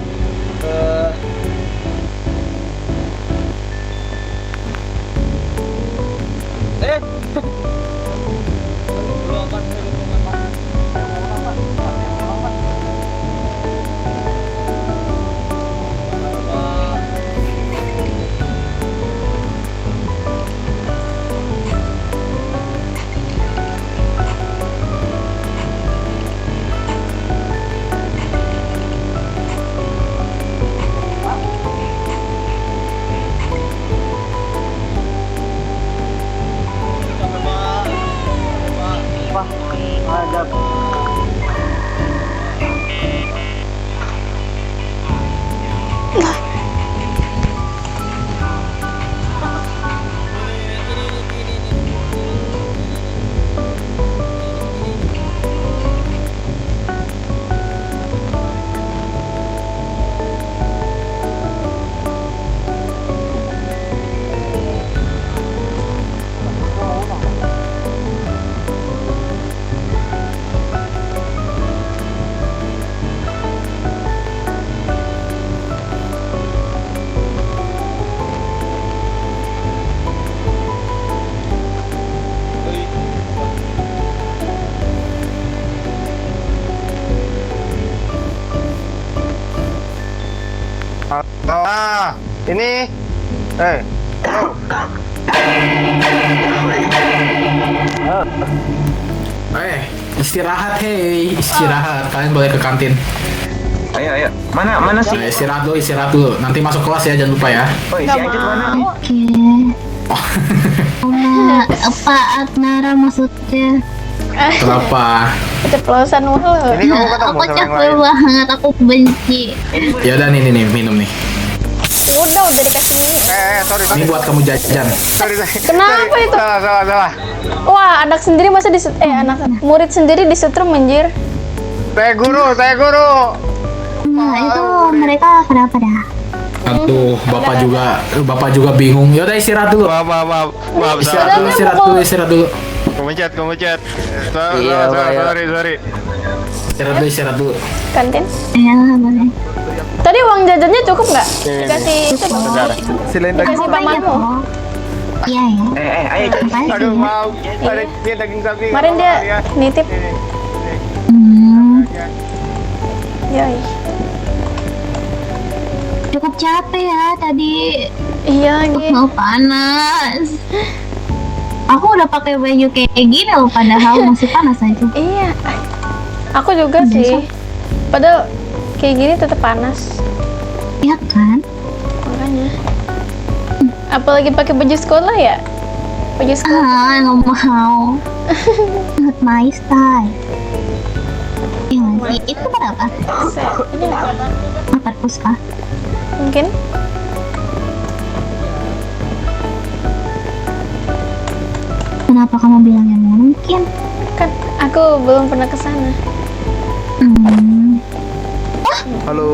Ini. Istirahat, hei, istirahat. Kalian boleh ke kantin. Ayo. Mana sih? Nah, istirahat dulu. Nanti masuk kelas ya, jangan lupa ya. Oh, si Anjir mana? Oke. Apa Adnara maksudnya? Kenapa? Keceplosan mulu. Ini kamu ketemu Aku sama yang capek lain. banget, aku benci. Ya udah nih, minum nih. Udah dikasih ini. Sorry. Ini buat kamu jajan. Sorry. Kenapa itu? Salah. Wah, anak sendiri masa anak murid sendiri disetrum anjir. Saya guru. Nah, itu mereka kenapa dah? Aduh, bapak juga bingung. Ya udah istirahat dulu. Maaf. Istirahat dulu. Kemencet. Iya, Pak, ya. Sorry. Istirahat dulu. Kantin. Ya, boleh. Tadi uang jajannya cukup nggak? Dikasih itu Silain dikasih pamanmu. Iya ya. Ayo. Aduh, maaf. Dia daging sapi. Kemarin dia nitip. Yoi. Cukup capek ya tadi. Iya gitu. Mau panas. Aku udah pakai baju kayak gini loh, padahal masih panas aja. Iya. Aku juga sih. Padahal kayak gini tetap panas. Iya kan? Makanya. Apalagi pakai baju sekolah ya? Baju sekolah. Nggak mau. Not my style. Iya nggak sih? Itu berapa? Ini nggak? 4 puska. Mungkin. Kenapa kamu bilangnya mungkin? Kan aku belum pernah ke sana. Halo.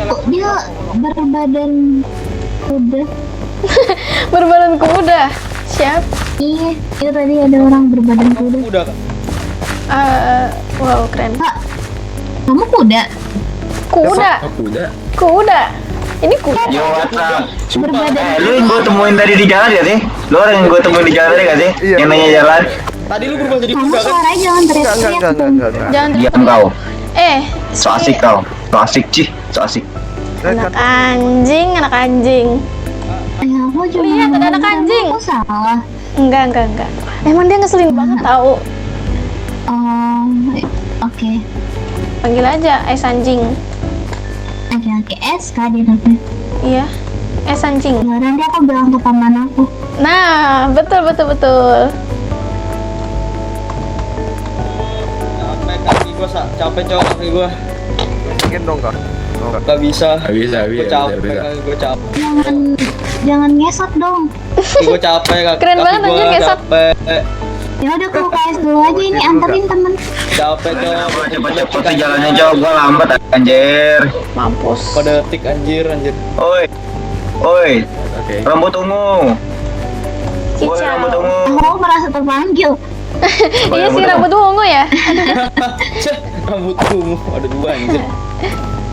Kok dia berbadan kuda? Berbadan kuda. Siapa? Iya, itu tadi ada orang berbadan kuda. Udah Kak. Wow, keren. Kak, kamu kuda? Kuda. Kuda. Ini kuda. Yo, WhatsApp. Berbadan Lu yang gue temuin tadi di jalan ya sih? Lu orang yang gue temuin di jalan tadi gak sih? Iya. Yang nanya jalan. Tadi lu berubah jadi Kamu kuda kan? suaranya jangan teriak-teriak dong. Jangan Diam kau. So si asik kau. So asik cih. So asik. anak anjing. Ya, aku cuma Lihat, ada anak ngomong, anjing. Aku salah. Enggak. Emang dia ngeselin banget tahu. Oke. Panggil aja anjing. Oke, SK dia namanya. Iya. Anjing. Ya, nanti aku bilang ke paman aku. Nah, betul. Capek kaki gua, capek cowok kaki gua. Mungkin dong kak. Gak bisa. Bisa. Gua capek kaki gua capek. Jangan ngesot dong. Kaki gua capek kaki. Keren banget, kaki gua anjir, ngesot. capek. Ya udah ke UKS dulu aja ini, anterin temen. Capek cowok. Cepet sih jalannya jauh. Gue lambat anjir. Mampus. Pada detik anjir. Oi. Oke. Rambut ungu. Woi, Kicau. rambut ungu. Aku merasa terpanggil. Iya sih, rambut ungu ya. Rambut ungu ada 2 anjir.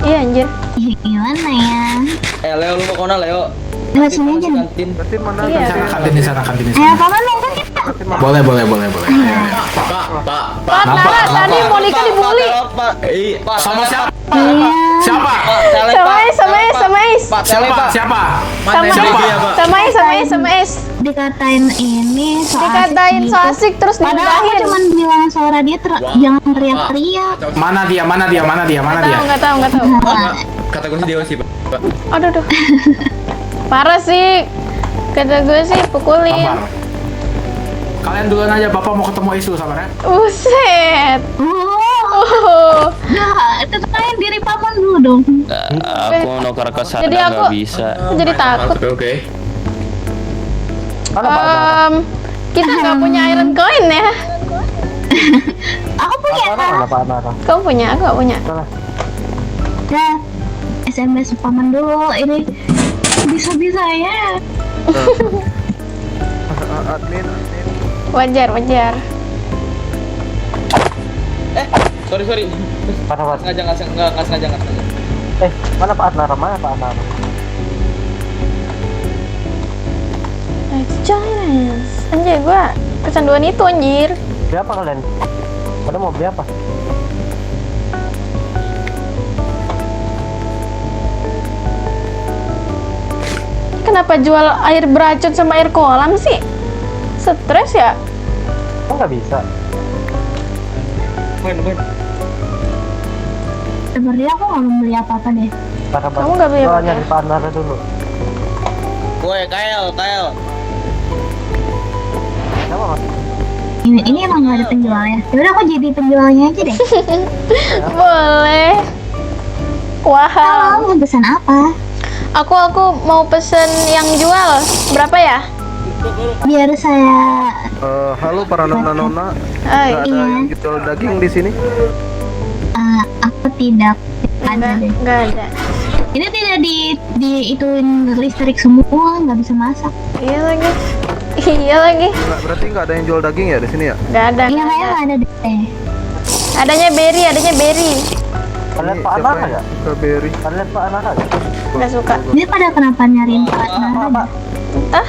Iya anjir. Ya, gimana ya? Leo lu mau kemana Leo? Lewat sini aja. Kantin. Kantin mana? Iya. Di sana kantin. Ayo, paman nunggu kita. Boleh. Pak Nara tadi Monica dibully. Pak. Pak. Sama siapa? Iya. Siapa? Pak, tele, Sama Pak. Es. Pak, tele, Pak. Siapa? Sama Es. Dikatain ini so Dikatain asik so gitu. asik terus Padahal aku diudahin. cuma bilang suara dia jangan teriak-teriak. Mana dia? Nggak tahu. Nah, Kata gue sih dia sih, Pak. Aduh. Parah sih. Kata gue sih pukulin. Sabar. Kalian duluan aja, Bapak mau ketemu Isu, sabar ya. Buset. nah, tetain diri paman dulu dong. Aku nukar ke sana Jadi aku nggak bisa. jadi takut. Oke. Kita nggak punya iron coin ya. Aku punya kan? Kamu punya, aku nggak punya. Ya, SMS paman dulu. Ini bisa ya. Admin. Wajar. Sorry. Mana Nggak sengaja. mana Pak Adnara? Let's join us. Anjir, gua kecanduan itu anjir. Beli apa kalian? Pada mau beli apa? kenapa jual air beracun sama air kolam sih? Stres ya? Kok nggak bisa? Main. Sebenarnya aku nggak mau beli apa-apa deh. Kamu nggak beli apa-apa? Nyari partnernya dulu. Woi, Kael. Kenapa mas? Ini emang nggak ada penjualnya. Yaudah aku jadi penjualnya aja deh. Boleh. Wow. Halo, mau pesan apa? Aku mau pesen yang jual. Berapa ya? Biar saya Halo para nona-nona, Ay, nggak ada yang jual daging di sini? aku tidak ada deh. nggak ada. Ini tidak di ituin listrik semua, nggak bisa masak. Iya lagi. Iya lagi. Nggak, berarti nggak ada yang jual daging ya di sini ya? Nggak ada. Iya nggak kayaknya ada. nggak ada deh. Adanya berry. Kalian Ini Pak siapa Anara yang nggak? suka berry? Kalian Pak Anara nggak? Nggak suka. Ini pada kenapa nyariin partner aja? Entah.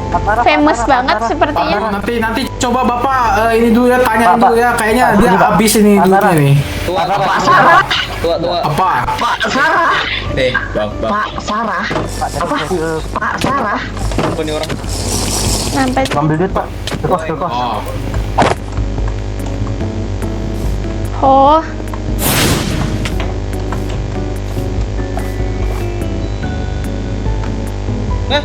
Pak Anara, Famous Pak Anara, banget Pak Anara. sepertinya. Nanti coba Bapak ini dulu ya, tanya Pak, dulu ya. Kayaknya Pak, dia Pak, habis ini Pak, duitnya Pak. nih. Tua. Apa? Pak Sarah. Bang. Pak Sarah. Pak Sarah. Apa nih orang? Sampai Ambil duit Pak. Ke kos. Oh. oh. Oi.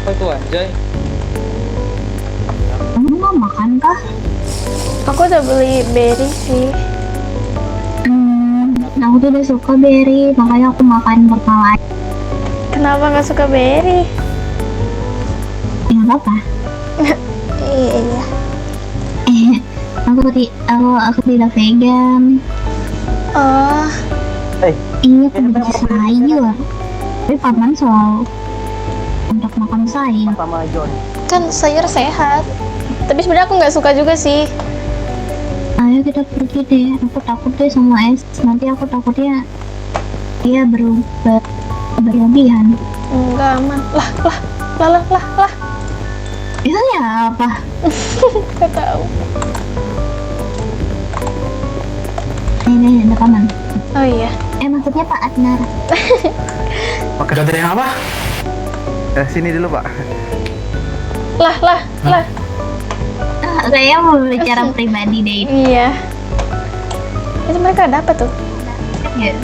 Apa itu anjay? Kamu mau makan kah? Aku udah beli berry sih. Aku tidak suka berry, makanya aku makan berkala aja. Kenapa nggak suka berry? Ya, nggak apa-apa. Iya. Aku tidak vegan. Oh. Iya, aku benci sayur. Tapi paman selalu untuk makan sayur. Sama John. Kan sayur sehat. Tapi sebenarnya aku nggak suka juga sih. Ayo kita pergi deh. Aku takut deh sama es. Nanti aku takutnya dia berlebihan. Enggak aman. Lah. Itu ya apa? Gak tahu. Ini ada paman. Oh iya. Maksudnya Pak Adnar. Gak ada yang apa? Sini dulu Pak. Lah. Saya mau bicara pribadi deh. Iya. Itu mereka ada apa tuh? Ya.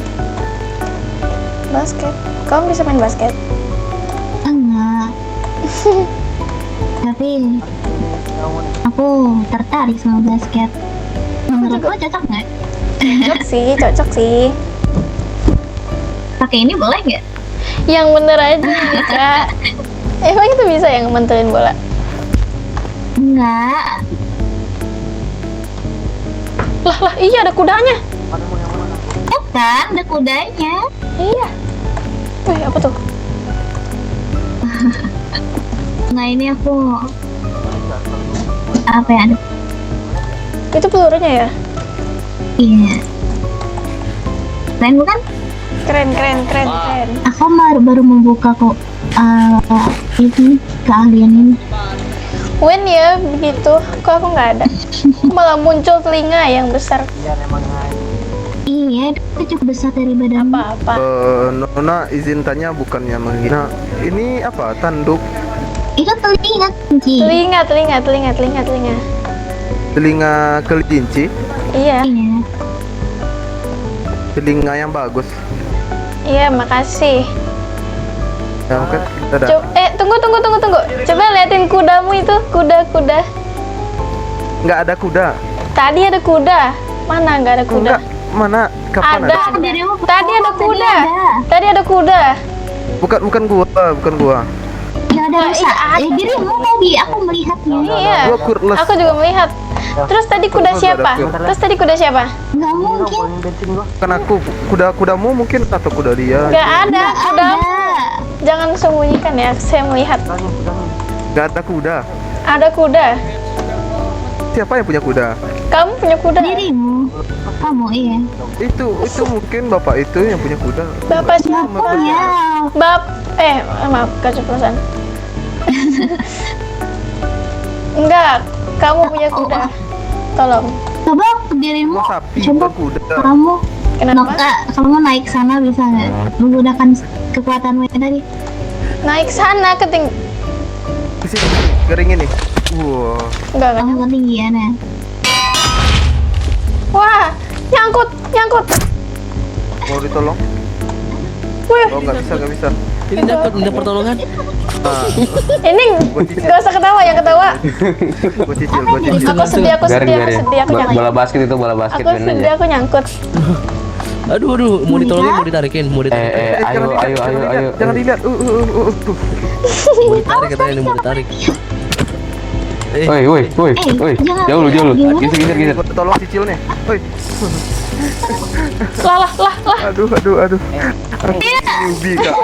Basket. Kamu bisa main basket? Enggak. Tapi aku tertarik sama basket. Menurutku cocok nggak? Cocok sih. Pakai ini boleh nggak? Yang bener aja, Kak. Emang itu bisa yang mentuin bola? Enggak. Lah, iya ada kudanya. Ya kan, ada kudanya. Iya. Wih, apa tuh? Nah ini aku apa ya? Itu pelurunya ya? Iya. Keren bukan? Keren. Aku baru membuka kok ini keahlian ini. Wen ya begitu. Kok aku nggak ada? Malah muncul telinga yang besar. Iya, itu cukup besar dari badan. Apa? Nona izin tanya, bukannya menghina. Ini apa? Tanduk? Itu telinga kunci. Telinga. Telinga kelinci? Iya. Iya. Telinga yang bagus. Iya, makasih. Ya mungkin ada. Tunggu. Coba liatin kudamu itu, kuda. Nggak ada kuda. Tadi ada kuda. Mana nggak ada kuda? Enggak. Mana? Kapan Ada. ada? Tadi ada kuda. Tadi ada kuda. Bukan gua. Ya ada rusak. Dirimu tadi aku melihatnya. Iya. Gua kurles. Aku juga melihat. Terus tadi kuda siapa? Nggak mungkin. Kan aku kudamu mungkin atau kuda dia. Nggak ada kuda. Ada. Jangan sembunyikan ya. Saya melihat. Nggak ada kuda. Ada kuda. Siapa yang punya kuda? Kamu punya kuda? Dirimu. Kamu iya. Itu mungkin bapak itu yang punya kuda. Bapak siapa? Iya. Maaf, keceplosan. Enggak, kamu punya kuda. Tolong. Coba dirimu. Mau sapi, Coba bukan kuda. kamu. Kenapa? Kamu naik sana bisa nggak? Menggunakan kekuatanmu yang tadi. Naik sana ke Di sini, garing ini. Wah, Enggak. Kamu ketinggian ya. Wah, nyangkut. mau ditolong? Wih, Oh, nggak bisa. Ini dapat pertolongan. ini gak usah ketawa, yang ketawa. Gue cicil. Aku sedih, aku nyangkut. Bola basket itu bola basket Aku sedih, aku nyangkut. Aduh, mau ditolongin, mau ditarikin. ayo. Jangan dilihat. Tuh. Mau ditarik katanya, mau ditarik. Woi. Jauh lu. Geser. Tolong cicilnya. Woi. Lah. Aduh. Ruby kak.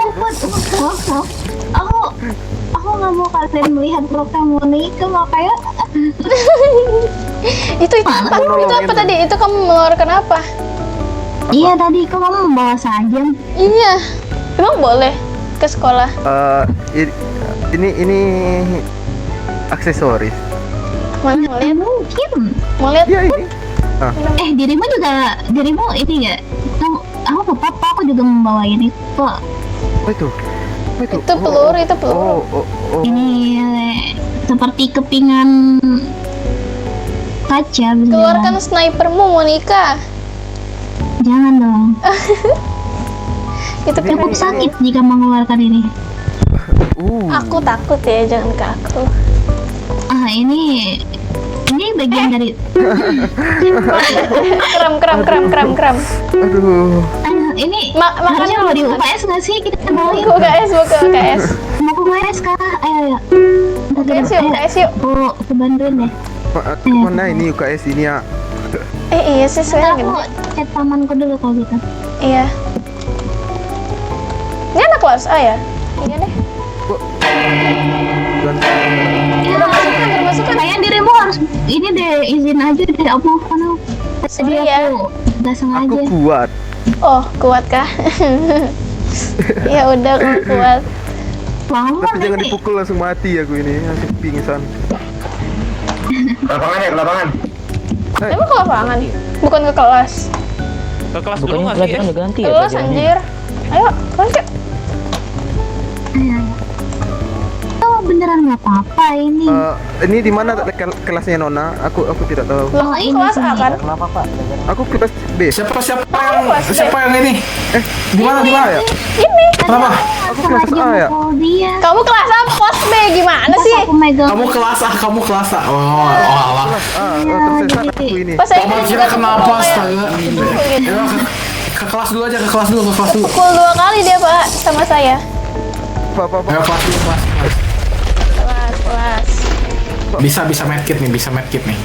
Aku nggak mau kalian melihat muka Monica makanya. Itu apa tadi? Itu kamu mengeluarkan apa? Iya tadi kamu membawa sajam. Iya. Emang boleh ke sekolah? Ini aksesoris. Mana mau lihat? Mungkin. Mau lihat? Iya ini. Dirimu ini nggak? Aku juga membawa ini kok. Apa itu? Itu peluru. Oh. Ini seperti kepingan kaca. bisa Keluarkan dibilang. snipermu, Monica. Jangan dong. Itu Cukup sakit jika mengeluarkan ini. Aku takut ya, jangan ke aku. Ini bagian dari. Kram. Aduh. Ini Makannya harusnya mau di UKS nggak sih kita bawain? Mau ke UKS. Mau ke UKS kak? Ayo. UKS yuk. Aku bantuin deh. Mana ini UKS ini ya? Iya sih, saya Aku chat pamanku dulu kalau gitu. Iya. Ini anak kelas A ya? Iya deh. Udah masuk kan? Kayaknya dirimu harus ini deh izin aja deh aku karena tadi Iya. aku nggak sengaja. Aku kuat. Oh, kuat kah? Ya udah, kamu kuat. Kamu Tapi jangan dipukul langsung mati aku ini, langsung pingsan. Lapangan. Emang ke lapangan? Bukan ke kelas. Ke kelas dulu Bukannya nggak sih? pelajaran udah ganti ya? Kelas pelajarannya? anjir. Ayo, kelas yuk. Oh beneran nggak apa-apa ini. Ini di mana kelasnya Nona? Aku tidak tahu. Loh, ini kelas A sini. kan? Kenapa Pak? Aku kelas B. Siapa yang ini? Di mana? ya? Ini. Kenapa? Aku kelas A ya? Dia. Kamu kelas A apa kelas B? Gimana sih? Aku megang. Kamu kelas A. Oh, alah. Tersesat aku ini. Pas saya Kamu kira kenapa, astaga? Ya, ke kelas dulu aja, ke kelas dulu. Pukul 2 kali dia, Pak, sama saya. Pak. Ayo, kelas dulu, kelas. Kelas. Bisa medkit nih.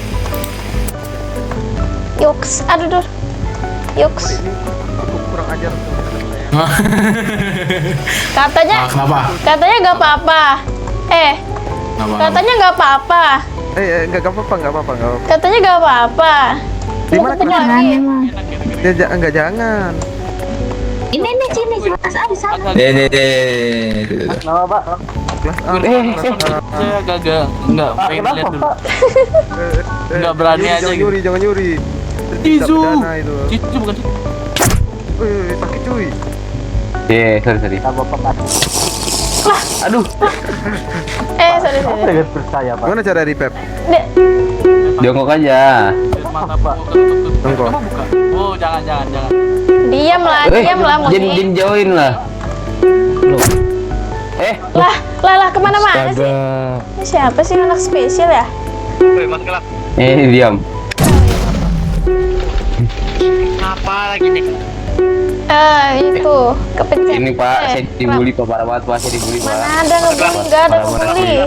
Yuks. Aduh. Yuks. Aku kurang ajar. Katanya Kenapa? nggak apa-apa. Kenapa? Katanya nggak apa-apa. Enggak apa-apa. Katanya nggak apa-apa. Di mana Pukul kelas? lagi. Emang. Enggak jangan. Ini sini kelas A di sana. Nih. Kenapa Pak? Kelas A. Saya gagal. Enggak, pengen lihat dulu. Nggak berani aja Jangan nyuri. Cizu. Tidak pidana itu. Cicu bukan Cicu. Sakit cuy. Sorry. Kenapa Pak? Sorry. Jangan percaya Pak. Mana cara repep? Dek, Jongkok aja. Mata gua ketutup. Tunggu. Kamu buka. Oh, jangan. diam lah, Moni. Jin join lah. Loh. Lah, kemana-mana sih? Ini siapa sih anak spesial ya? Diam. Apa lagi nih? Itu kepencet. Ini Pak, saya dibully Pak, parah banget Pak, saya dibully Pak. Mana ada ngebully, nggak ada ngebully. Iya.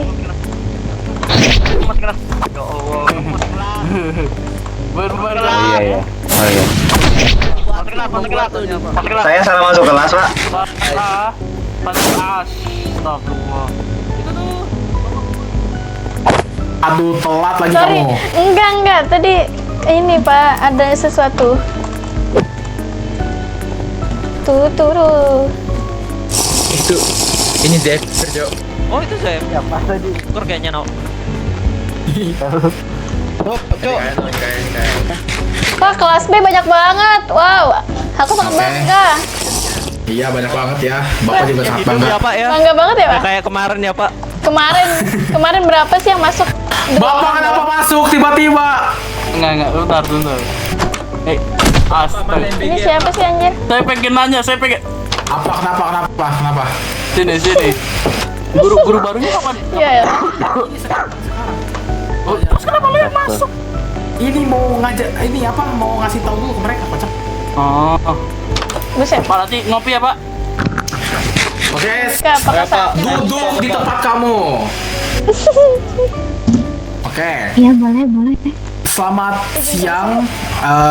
Oh iya. Saya salah masuk kelas Pak. Astagfirullah. Aduh, telat lagi Sorry, kamu. enggak. Tadi Ini Pak, ada sesuatu. Tuh. Itu ini Zephyr, Jo. Oh itu saya. Ya pas tadi. Kur kayaknya no. Wah, kelas B banyak banget. Wow, aku sangat Oke. bangga. Iya banyak banget ya. Bapak juga sangat Itu bangga. ya Pak ya. Bangga banget ya, Pak. Kayak kemarin ya Pak. Kemarin berapa sih yang masuk? Bapak kenapa masuk tiba-tiba? Enggak, bentar. Astaga. Ini siapa sih anjir? Saya pengen nanya, Kenapa? Sini. Guru barunya kapan? Iya ya. Oh, terus kenapa lo yang masuk? Ini mau ngajak, mau ngasih tahu dulu ke mereka, kocak. Oh, Buset. Pak Lati ngopi ya Pak? Oke, Apakah saatnya? duduk di tempat kamu. Oke, Iya boleh. selamat siang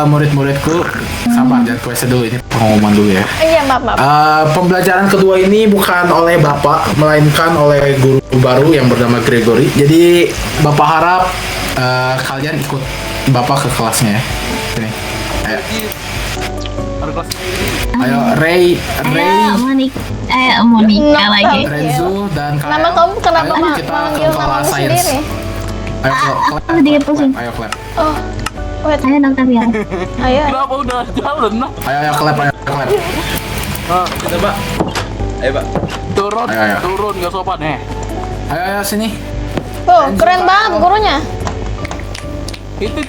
murid-muridku. Sabar, jangan kuese dulu, ini pengumuman dulu ya. Iya, maaf. Pembelajaran kedua ini bukan oleh Bapak, melainkan oleh guru baru yang bernama Gregory. Jadi Bapak harap kalian ikut Bapak ke kelasnya ya. Sini. Ayo, Ray, Monica lagi. Renzo dan kalian. Nama kamu kenapa Ayo, kita ke manggil kelas namamu science. sendiri? Ayo, aku sedikit pusing. Ayo, clap. Oh, wait. Ayo dokter ya. Ayo. Kenapa udah jalan nah? Ayo, clap. Kita, Pak. Ayo, Pak. Turun, Ayo. nggak sopan nih. Ayo, sini. Oh, keren banget gurunya. Itu.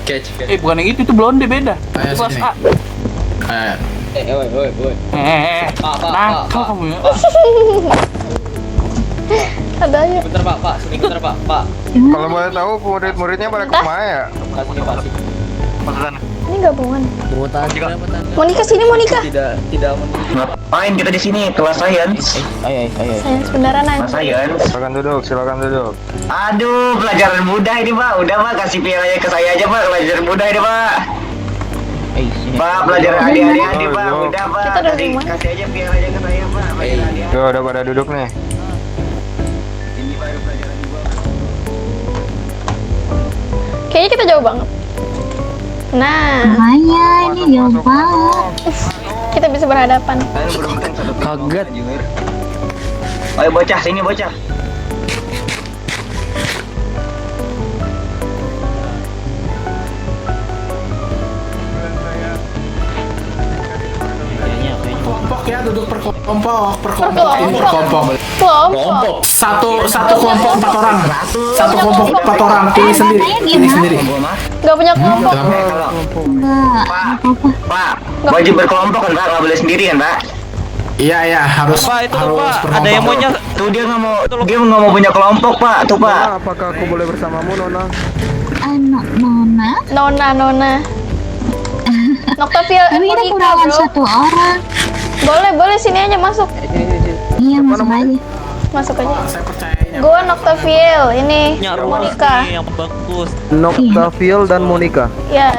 Catch. Bukan yang itu blonde beda. Ayo, Itu kelas sini. A. Ayo. Woi. Nakal kamu ya. Adanya. Bentar, Pak. Kalau boleh tahu murid-muridnya pada kemana ya? Ini gabungan. Monica sini, Monica. Ngapain kita di sini? Kelas science. Sains beneran Kelas aja. science. Silakan duduk. Aduh, pelajaran mudah ini Pak. Udah Pak, kasih pialanya ke saya aja Pak. Pelajaran mudah ini Pak. Pak, pelajaran adik-adik Pak. Udah Pak, Kita udah semua. kasih aja pialanya ke saya Pak. Pelajaran adik-adik. Tuh, udah pada duduk nih. Ini baru pelajaran juga. Kayaknya kita jauh banget. Nah, Makanya ini jauh banget. kita bisa berhadapan. Kaget. Ayo bocah, sini bocah. Kelompok ya, duduk per kelompok. Kelompok. Satu kelompok 4 orang. Satu kelompok 4 orang. Pilih sendiri. Gak punya kelompok. Enggak. Pak, wajib berkelompok kan Pak, nggak boleh sendiri kan Pak? Iya, harus Pak itu tuh harus Pak. Ada yang maunya. Tuh dia nggak mau punya kelompok Pak, tuh Pak. Nona, apakah aku boleh bersamamu, Nona? Nona. Nona. Noctavia, Tapi kita Monica, kurangan bro. 1 orang. Boleh sini aja masuk. Iya masuk aja. Masuk aja. Saya percaya. Gua Noctavia, ini Punya ruang Monica. nih yang bagus. Noctavia dan Monica. Ya.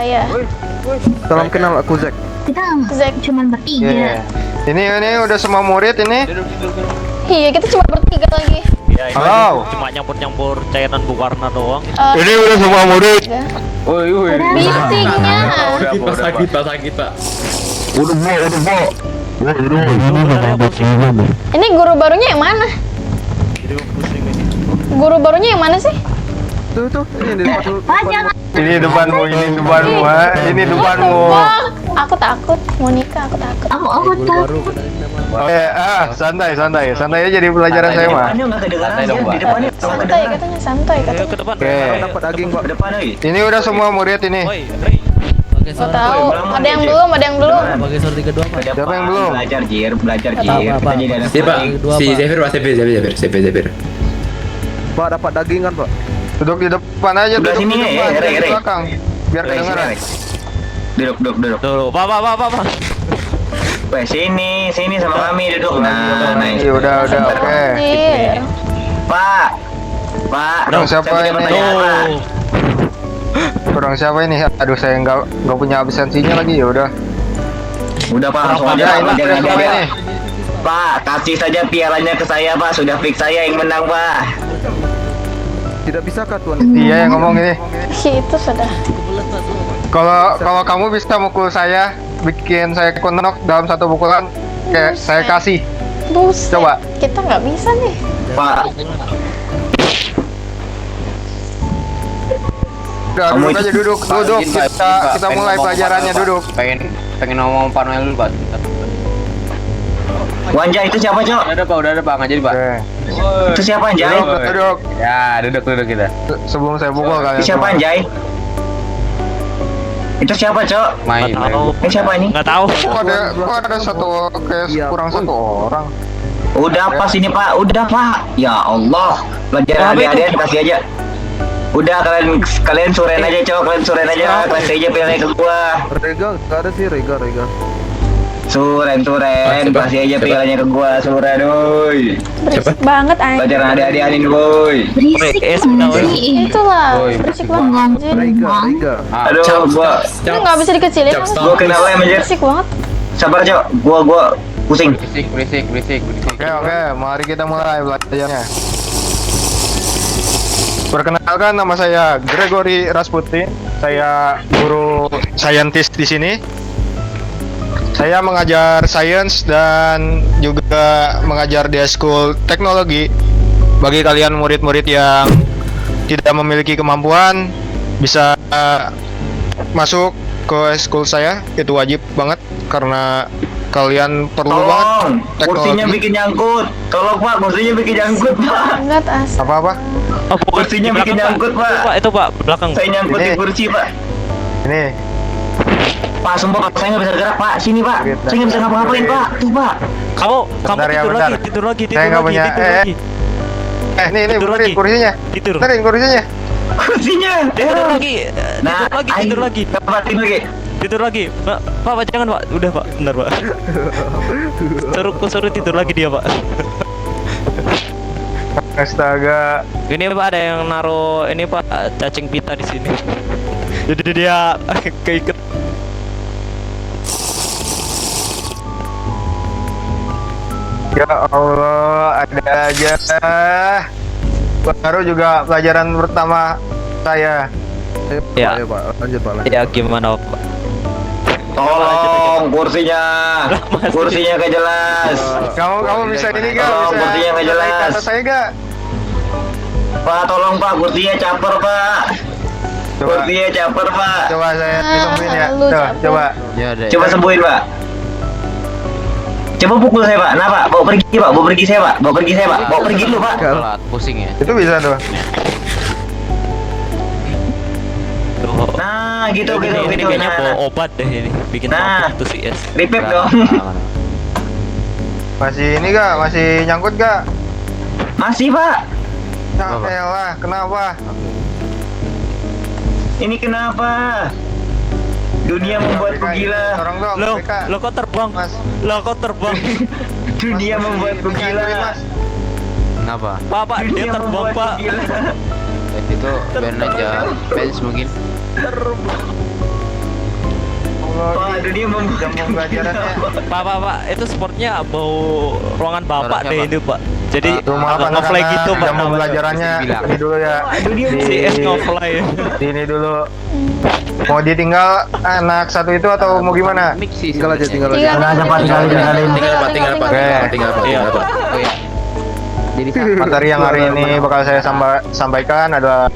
Salam kenal, aku Zack. Kita Zack. cuman bertiga. Ini udah semua murid ini. Iya, kita cuma bertiga lagi. Ya, ini Halo. cuma nyampur cairan berwarna doang. Ini udah semua murid. Bisingnya. Sakit, Pak. Ini guru barunya yang mana? Guru barunya yang mana sih? Tuh, ini di depan. Pak jangan. Ini depanmu, ini depanmu. Aku takut, Monica, aku takut. Aku takut. Santai aja di pelajaran saya mah. Depannya nggak kedengeran ya, di depannya nggak Santai kedengeran. katanya, santai Ayo katanya. ke depan. Oke. Dapat daging, Pak. Ke depan oi. Ini udah semua murid ini. Woi, Ray. Gak tahu, ada yang belum. Siapa yang belum? Belajar Jir. Kita jadi anak Si Pak, baik. si Zephyr, Pak. Zephyr. Pak, dapat daging kan, Pak? Duduk di depan aja, Sebelah sini ya, Pak. Re. Di belakang. Biar kedengaran. Duduk. Tuh, Pak. Weh, sini sama kami duduk. Nah, nice. Iya, udah, oke. Anjir. Pak. Orang siapa saya punya ini? pertanyaan, Pak. Orang siapa ini? Aduh, saya nggak punya absensinya lagi, ya udah. Udah Pak, langsung aja Ya, Pak, ini pelajaran siapa aja. ini? Pak, kasih saja pialanya ke saya Pak, sudah fix saya yang menang Pak. Tidak bisa kah, Tuan? Iya, yang ngomong ini. Itu sudah. Kalau kamu bisa mukul saya, bikin saya konok dalam satu pukulan, kayak saya kasih. Buset. Coba. Kita nggak bisa nih. Pak, Udah, Kamu duduk aja, duduk. Kita mulai pelajarannya, duduk. Pengen ngomong Pak Noel dulu, Pak. Wanja itu siapa, Cok? Udah ada Pak, ngajarin Pak. Oke. Itu siapa, Anjay? Duduk. Ya, duduk kita. Oh, Sebelum saya pukul kalian. Itu siapa, semua. Anjay? Itu siapa, Cok? Main. Ini siapa ini? Nggak tahu. Kok ada satu, kayak kurang satu orang. Udah pas ini, Pak. Udah, Pak. Ya Allah. Pelajaran adik-adik kasih aja. Udah kalian suren aja, Cok. Kalian suren aja. Kalian aja pilih ke gua. Rega, nggak ada sih Rega. Suren, kasih aja pikirannya ke gua, suren, woi. Berisik banget anjing. Pelajaran adik-adik ini, woi. Berisik sih. Itulah, berisik banget anjing. Rega. Aduh, gua Ini nggak bisa dikecilin. Mas. gua kena lem aja. Berisik banget. Sabar, Cok. Gua pusing. Berisik. Oke, mari kita mulai belajarnya. Perkenalkan, nama saya Gregory Rasputin. Saya guru saintis di sini. Saya mengajar sains dan juga mengajar di school teknologi. Bagi kalian murid-murid yang tidak memiliki kemampuan, bisa masuk ke school saya. Itu wajib banget karena kalian perlu banget Tolong, kursinya bikin nyangkut. Tolong, Pak, kursinya bikin nyangkut, Pak. Banget as. Apa-apa? Oh, bukan. Kursinya Di bikin belakang, nyangkut, Pak. Itu Pak, belakang. Saya nyangkut di Ini. kursi, Pak. Ini. Pak, sumpah, Pak, saya nggak bisa gerak, Pak. Sini, Pak. Saya nggak bisa ngapa-ngapain, Pak. Tuh, Pak. Kamu Bentar ya, tidur bentar. lagi, tidur lagi. Saya nggak punya- lagi. Ini Tidur benerin lagi. kursinya. Tidur. Benerin kursinya. Kursinya. Tidur lagi. Nah, Tidur lagi. Pak, tidur lagi. Tidur lagi. Pak, jangan, Pak. Udah, Pak. Bentar, Pak. Suruh tidur lagi dia, Pak. Astaga. Ini Pak ada yang naruh ini Pak cacing pita di sini. Jadi dia keiket. Ya Allah, ada aja. Baru juga pelajaran pertama saya. Ya. Ayo, Pak, lanjut Pak. Ya gimana Pak? Tolong, kursinya. Kursinya gak jelas. Kamu bisa ini gak? Tolong, Bisa kursinya nggak jelas. naik ke atas saya gak? Pak, tolong, Pak. Kursinya caper, Pak. Kursinya caper, Pak. Coba saya disembuhin ya. Lu Tuh, capek. coba. Coba sembuhin, Pak. Coba pukul saya, Pak. Nah, Pak. Bawa pergi, Pak. Bawa pergi saya, Pak. Bawa pergi saya, Pak. Bawa pergi dulu, Pak. Pusing ya. Itu bisa tuh. Nah, gitu. Ini kayaknya Nah, bawa obat deh ini. Bikin Nah. mabuk tuh si S. Repeat dong. Masih ini gak? Masih nyangkut gak? Masih, Pak. Ya elah, kenapa? Ini kenapa? Dunia membuatku gila. Orang dong, Lo, BK. lo kok terbang? Mas. Lo kok terbang? Dunia membuatku gila. Mas. Kenapa? Pak, dia Dunia terbang membuatku Pak. gila. Itu biarin aja. Fans mungkin. Allah, Pak, dunia membuat jam pelajarannya. Pak, itu sportnya bau ruangan Bapak Suara deh siapa? itu Pak. Jadi Tuh maaf agak ngefly anak-anak, gitu Pak. jam pelajarannya ini dulu ya. Si S ngefly. Di ini dulu. Mau ditinggal anak satu itu atau mau gimana? Tinggal aja. Tinggal tinggalin. Iya. Oh ya. Jadi Materi yang hari ini bakal saya sampaikan adalah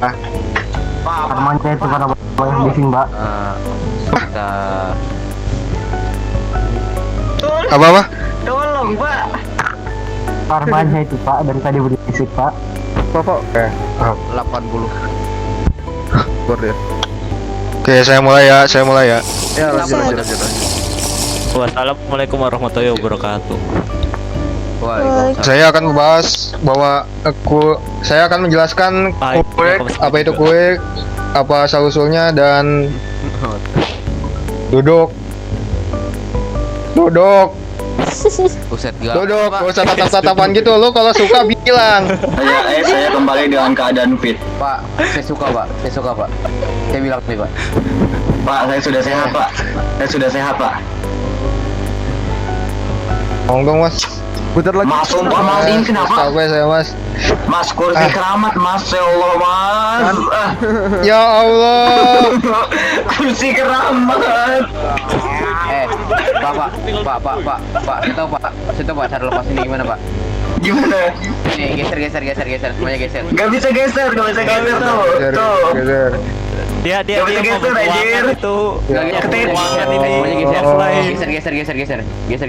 Armanya itu karena banyak bising, Mbak. Kita apa? Tolong, Pak. Armanya itu, Pak, dari tadi berisik, Pak. Pokok. Oke. 80. Oke, saya mulai ya. Ya, lanjut. Wassalamualaikum warahmatullahi wabarakatuh. Waalaikumsalam. Saya akan membahas bahwa saya akan menjelaskan kuek, apa itu kuek, apa asal-usulnya dan duduk. Buset, Duduk, gak usah tatap-tatapan gitu. Lo kalau suka bilang. Saya kembali dengan keadaan fit. Pak, saya suka, Pak. Saya bilang nih, Pak. Pak, saya sudah sehat, Pak. Saya sudah sehat, Pak. Ngomong dong, Mas. Putar lagi. Mas, sumpah mas, ini kenapa? Capek saya mas. Mas, kursi keramat mas, ya Allah mas. Ya Allah. Kursi keramat. Pak, situ Pak, cara lepas ini gimana Pak? Gimana? Nih, geser, semuanya geser. Gak bisa geser tuh. Tuh. Geser. Dia Gak bisa mau geser, berkuangan anjir. itu. Ketip. Ruangan ini. Semuanya geser. Mulai. Geser.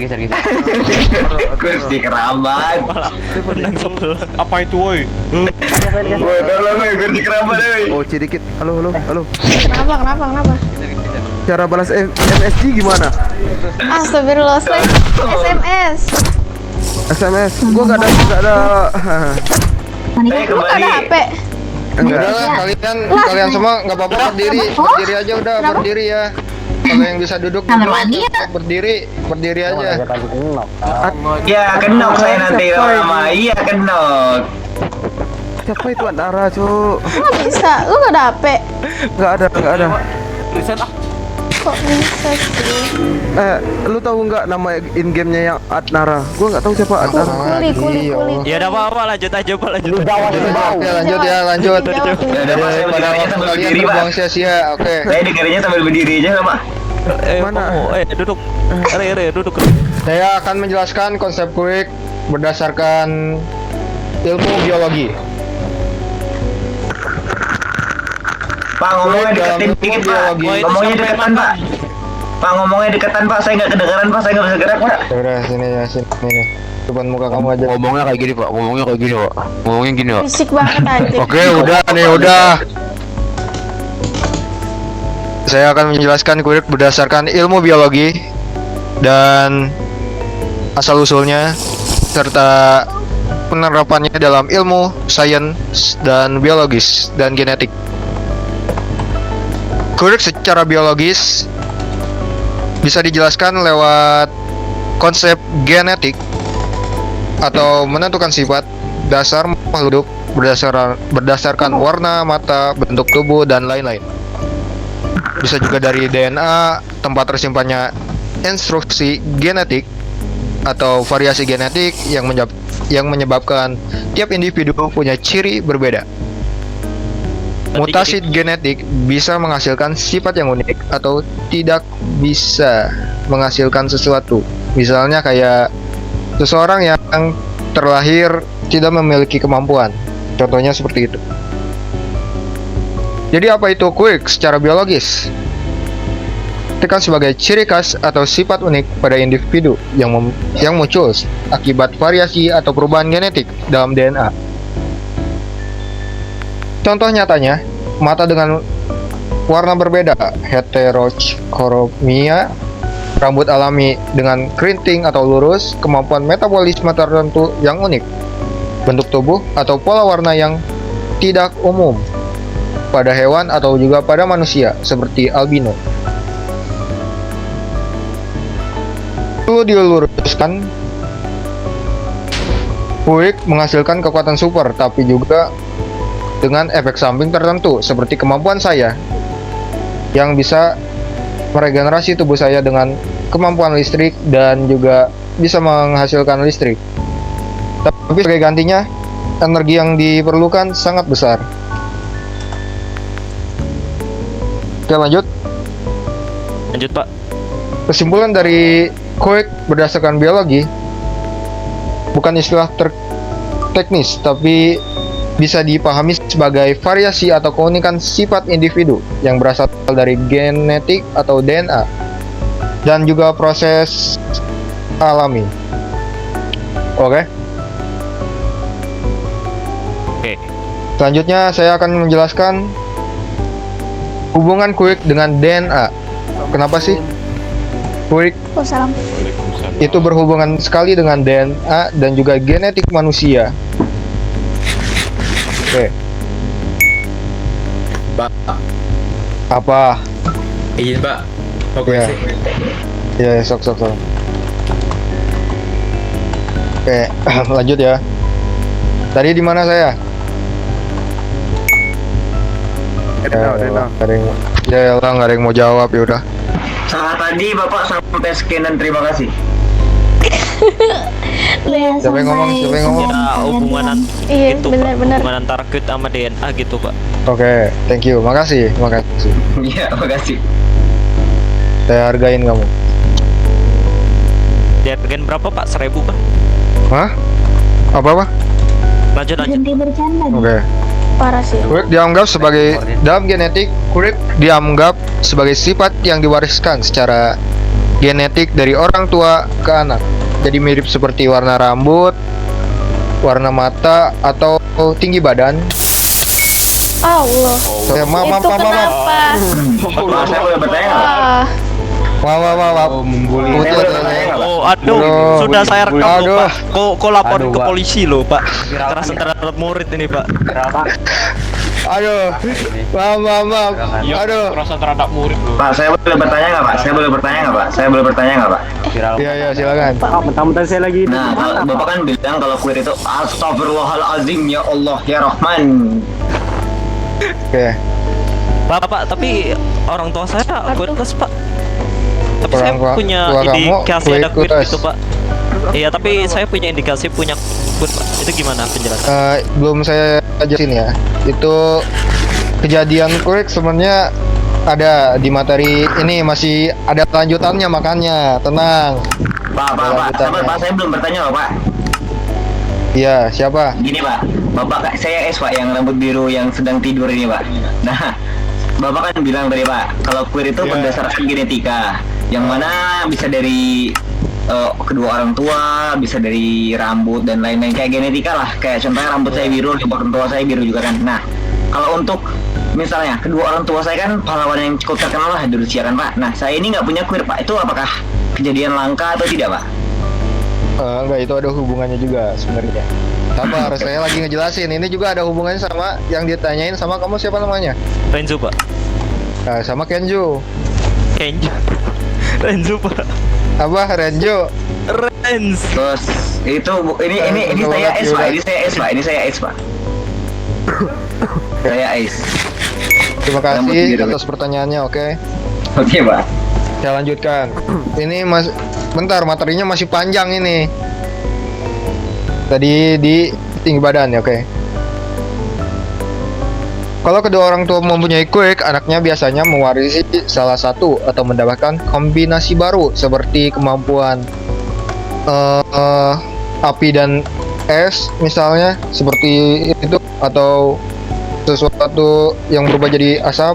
Kursi keramat. Menang sebelah. Apa itu woi? Woi, tolong woi, kursi keramat woi. Oh, dikit. Halo. Kenapa? Cara balas MSG gimana? Astagfirullah, SMS. Gua nggak ada. Monica, Saya Lu gak ada kembali. HP? Udah lah, kalian semua nggak apa-apa berdiri aja udah berdiri ya. Kalau yang bisa duduk Kamar mandi ya? berdiri aja. Ya, kenok saya nanti lama. Iya, kenok. Siapa itu Andara, Cuk? Lu gak bisa, lu gak ada HP. Nggak ada. Kok bisa sih? Lu tahu nggak nama in game-nya yang Adnara? Gua nggak tahu siapa Adnara. Kuli. Ya udah apa-apa, lanjut aja Pak, lanjut. Lanjut. Jawab. Udah, Pak, saya Pada berdirinya waktu sambil kalian berdiri, Pak. terbuang sia-sia, oke. Saya dengerinnya sambil berdiri aja, Pak. Mana? Duduk. Re, duduk. Saya akan menjelaskan konsep quick berdasarkan ilmu biologi. Pak, ngomongnya deketin dikit, Pak. Ngomongnya deketan, Pak. Pak, ngomongnya deketan, Pak. Saya nggak kedengeran, Pak. Saya nggak bisa gerak, Pak. Udah sini. Depan muka kamu aja. Ngomongnya kayak gini, Pak. Ngomongnya gini, Pak. Fisik banget aja. Oke, udah. Saya akan menjelaskan quick berdasarkan ilmu biologi dan asal-usulnya serta penerapannya dalam ilmu sains dan biologis dan genetik. Quick secara biologis bisa dijelaskan lewat konsep genetik atau menentukan sifat dasar makhluk berdasarkan warna mata, bentuk tubuh, dan lain-lain. Bisa juga dari DNA, tempat tersimpannya instruksi genetik atau variasi genetik yang menyebabkan tiap individu punya ciri berbeda. Mutasi genetik bisa menghasilkan sifat yang unik atau tidak bisa menghasilkan sesuatu. Misalnya kayak seseorang yang terlahir tidak memiliki kemampuan. Contohnya seperti itu. Jadi apa itu quick secara biologis? Itu kan sebagai ciri khas atau sifat unik pada individu yang muncul akibat variasi atau perubahan genetik dalam DNA. Contoh nyatanya, mata dengan warna berbeda, heterochromia, rambut alami dengan keriting atau lurus, kemampuan metabolisme tertentu yang unik, bentuk tubuh atau pola warna yang tidak umum pada hewan atau juga pada manusia, seperti albino. Perlu diluruskan, quick menghasilkan kekuatan super, tapi juga dengan efek samping tertentu, seperti kemampuan saya yang bisa meregenerasi tubuh saya dengan kemampuan listrik dan juga bisa menghasilkan listrik. Tapi sebagai gantinya, energi yang diperlukan sangat besar. Oke, lanjut, Pak. Kesimpulan dari quick berdasarkan biologi bukan istilah teknis, tapi bisa dipahami sebagai variasi atau keunikan sifat individu yang berasal dari genetik atau DNA dan juga proses alami. Oke. Selanjutnya saya akan menjelaskan hubungan quick dengan DNA. Kenapa sih quick itu berhubungan sekali dengan DNA dan juga genetik manusia? Oke. Pak, Apa? izin Pak. Oke. Ya, sok. Oke, lanjut ya. Tadi di mana saya? Ya lah, nggak ada yang mau jawab, ya udah. Salah tadi Bapak sampai sekian dan terima kasih. Iya, Siapa yang ngomong? Siapa yang ngomong? Ya hubungan Iya, itu benar-benar. Pak, hubungan antara Quit sama DNA gitu Pak. Oke, thank you. Makasih, makasih. Iya, makasih. Saya hargain kamu. Dihargain berapa Pak? 1.000 Pak. Hah? Apa? Lanjut. Berhenti bercanda nih. Oke. Parah sih. Kurik dianggap sebagai dalam genetik, kurik dianggap sebagai sifat yang diwariskan secara genetik dari orang tua ke anak. Jadi mirip seperti warna rambut, warna mata, atau tinggi badan. Allah. Maaf. Itu kenapa? Pak, saya boleh bertanya nggak, Pak? Wah. Membuli. Oh, aduh, sudah saya rekam loh, Pak. Kok laporin ke polisi loh, Pak. Kekerasan terhadap murid ini, Pak. Aduh. Maaf. Aduh. Rasa terhadap murid loh. Pak, saya boleh bertanya nggak, Pak? Saya boleh bertanya nggak, Pak? Iya, silakan. Mentang-mentang saya lagi Nah, Bapak kan bilang kalau queer itu Astagfirullahalazim, ya Allah, ya Rahman. Oke. Pak, tapi orang tua saya queerless, Pak. Tapi saya Orang tua punya kamu indikasi ada queer queerless. gitu, Pak. Iya, tapi saya punya indikasi punya queer, Pak. Itu gimana penjelasan? Belum saya jelasin ya. Itu kejadian kurik sebenarnya ada di materi ini, masih ada lanjutannya, makanya tenang. Pak, saya belum bertanya loh, Pak. Iya, siapa? Gini, Pak. Bapak, saya S, Pak, yang rambut biru yang sedang tidur ini, Pak. Nah, Bapak kan bilang tadi, Pak, kalau queer itu berdasarkan genetika, yang mana bisa dari kedua orang tua, bisa dari rambut dan lain-lain, kayak genetika lah. Kayak contohnya rambut saya biru, orang tua saya biru juga kan. Nah, kalau untuk misalnya kedua orang tua saya kan pahlawan yang cukup terkenal lah di Rusia kan, Pak. Nah, saya ini nggak punya queer, Pak. Itu apakah kejadian langka atau tidak, Pak? Enggak, itu ada hubungannya juga sebenarnya. Sabar, saya lagi ngejelasin. Ini juga ada hubungannya sama yang ditanyain sama kamu, siapa namanya? Renzo, Pak. Nah, sama Kenjo. Renzo, Pak. Apa? Renjo? Renz. Terus itu ini saya S, Pak. Ini saya S, Pak. Saya S. Terima kasih atas pertanyaannya, oke? Oke, Pak. Saya lanjutkan. Ini bentar, materinya masih panjang ini. Tadi di tinggi badan ya, oke. Kalau kedua orang tua mempunyai quirk, anaknya biasanya mewarisi salah satu atau mendapatkan kombinasi baru seperti kemampuan api dan es misalnya, seperti itu, atau sesuatu yang berubah jadi asap.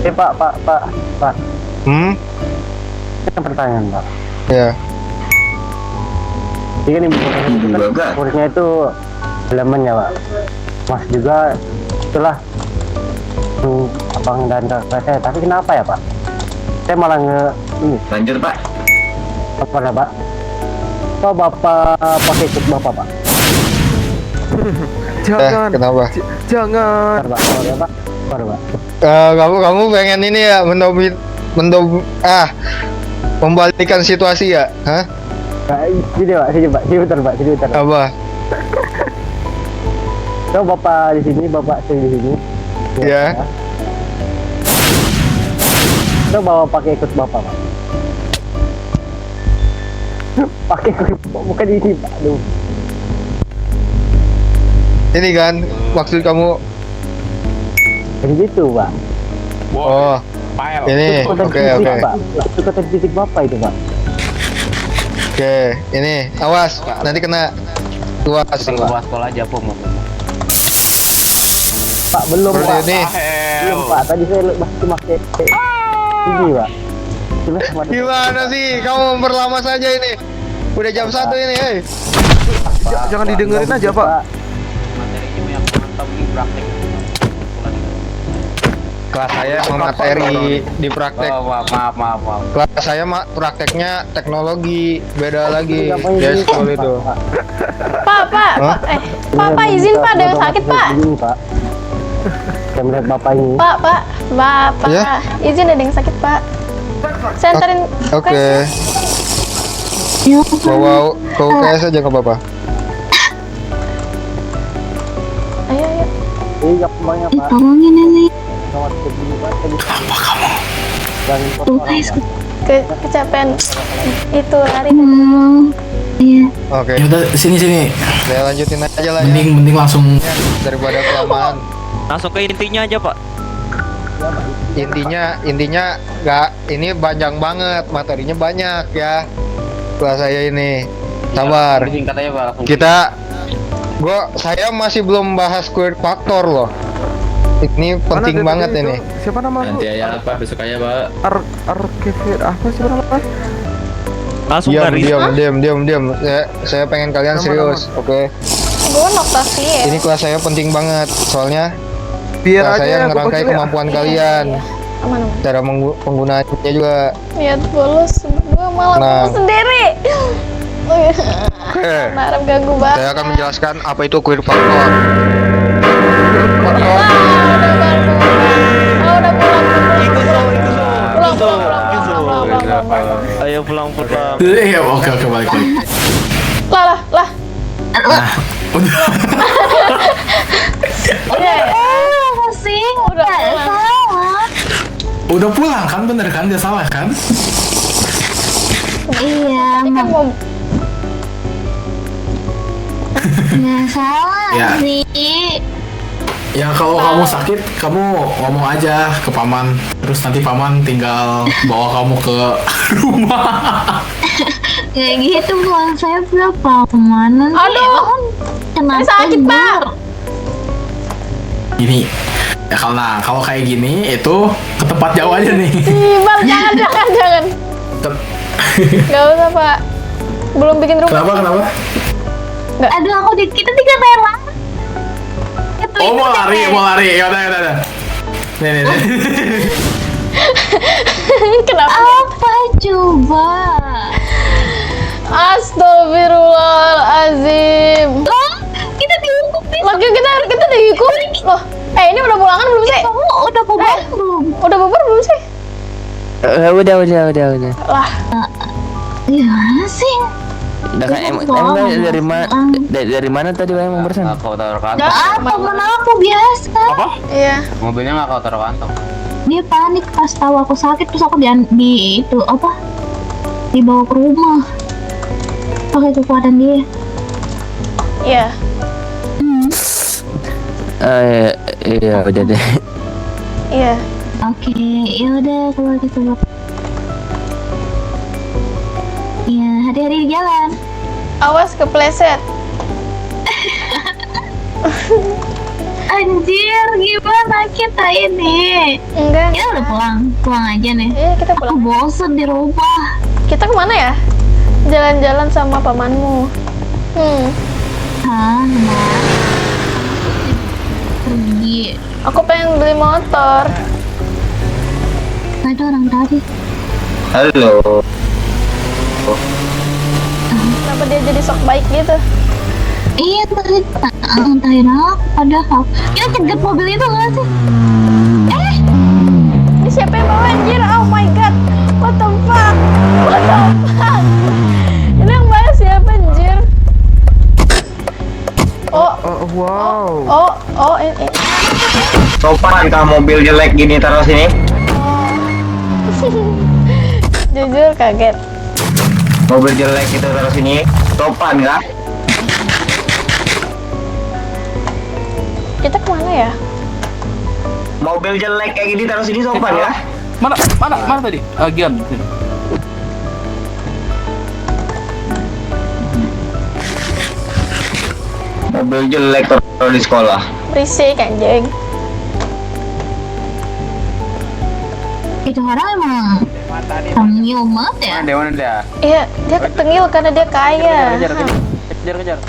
Pak. Ini pertanyaan, Pak. Ya. Jadi kan muridnya itu elemennya, Pak. Mas juga itulah abang dan kakak saya. Tapi kenapa ya, Pak? Saya malah ini. Lanjut, Pak. Apa ya, Pak? Kok Bapak pakai ikut Bapak, Pak? Jangan. Kenapa? Jangan. Pak. Kamu pengen ini ya, membalikan situasi ya? Hah? Sini, Pak. Sini bentar. Apa? Coba Bapak di sini, Bapak saya di sini. Ya. Coba Bapak pakai ikut Bapak, Pak. Pakai ikut, bukan ini, Pak. Aduh. Ini kan maksud kamu? Jadi gitu, Pak. Oh, ini. Oke. Itu kata fisik Bapak itu, Pak. Oke, ini awas, nanti kena tuas. Bawa sekolah aja, Pom. Pak, belum, Pak. Ini. Belum, Pak. Tadi saya masih pakai ini, Pak. Gimana sih? Kamu memperlama saja ini. Udah jam 1 ini, hei. Jangan didengerin aja, Pak. Kelas saya materi di praktek. Maaf. Kelas saya prakteknya teknologi, beda lagi. Ya, sekolah itu. Pak, izin Pak, ada yang sakit Pak. Ini, Pak. Saya melihat Bapak ini. Bapak, Ya? izin ada yang sakit Pak. Saya anterin. Oke. Bawa ke UKS aja ke Bapak. Ayo. Iya, kembangnya, Pak. Tolongin nenek. Apa kamu? Tuh guys, Kecapean itu lari. Iya. Oke. Ya udah sini. Saya lanjutin aja lah ya. Mending langsung. Daripada kelamaan. Langsung ke intinya aja pak. Intinya nggak, ini panjang banget, materinya banyak ya. Kelas saya ini. Sabar. Singkat aja pak. Saya masih belum bahas queer factor loh. Ini penting banget ini. Siapa nama lu? Nanti aja pak, besok aja pak. Arkevir apa sih nama? Langsung garis. Diam. Saya pengen kalian serius, oke? Gue noktasi ya. Ini kelas saya penting banget, soalnya Biar kelas aja saya gua ngerangkai kecil ya. kemampuan kalian, Aman. cara penggunaannya juga. Ya bolos, gue malah Nah. bolos sendiri. Oke. Narap ganggu banget. Saya akan menjelaskan apa itu queer factor. Udah pulang. Ayo pulang. Iya, oke balik. Lah. Nah, udah. Pusing. Udah pulang. Salah. Udah pulang kan, bener kan? Dia salah kan? Iya. Kan mau Nggak salah Ya. sih. Ya kalau kamu sakit, kamu ngomong aja ke paman. Terus nanti paman tinggal bawa kamu ke rumah. Kayak gitu bang, saya berapa mana? Aduh. Kenapa Sakit, Pak. Gini, ya kalau kayak gini itu ke tempat jauh aja nih. Bal, jangan. Gak usah Pak. Belum bikin rumah. Kenapa? Aduh, kita tiga rela. Oh mau lari, ya udah. Nih. Kenapa? Apa coba? Astagfirullahaladzim. Loh, kita dihukum nih. Lagi kita dihukum. Loh, ini udah pulangan belum sih? Kamu udah bubar belum? Udah bubar belum sih? Udah. Lah, Gimana sih? Udah kan emang dari mana tadi emang barusan? Kau taruh kantong. Gak apa, mana aku biasa. iya. Mobilnya nggak kau taruh kantong. Dia panik pas tahu aku sakit, terus aku dibawa ke rumah. Pakai kekuatan dia. Iya. Iya udah deh. Iya. Oke, ya udah kalau gitu. Ya, hati-hati di jalan. Awas kepleset. Anjir, gimana kita ini? Enggak. Kita udah pulang aja nih. Iya, kita Aku pulang. bosen di rumah. Kita kemana ya? Jalan-jalan sama pamanmu. Hah, pergi. Aku pengen beli motor. Ada orang tadi. Halo. Kenapa dia jadi sok baik gitu? Iya tadi ngantarin aku padahal kita cegat mobil itu nggak sih? Ini siapa yang bawa anjir? Oh my god. What the fuck? Ini yang bawa siapa anjir? Oh, ini. Sopan kah mobil jelek gini taruh sini? Jujur kaget. Mobil jelek itu taruh sini. Sopan kah? Kita kemana ya? Mobil jelek kayak gini taruh sini sopan ya? Mana tadi? Gian. Mobil jelek taruh di sekolah. Berisik anjing. Itu orang emang tengil banget ya? Mana dia? Iya, dia ketengil karena dia kaya. Kejar.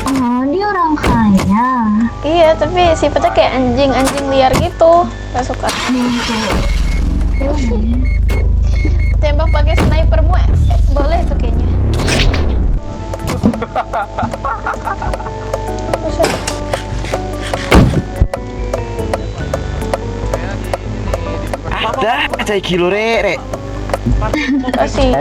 Oh, dia orang kaya. Iya, tapi sifatnya kayak anjing liar gitu. Gak suka. Tembak pakai snipermu boleh tuh kayaknya. Buset. Saya kilo re. Kasih.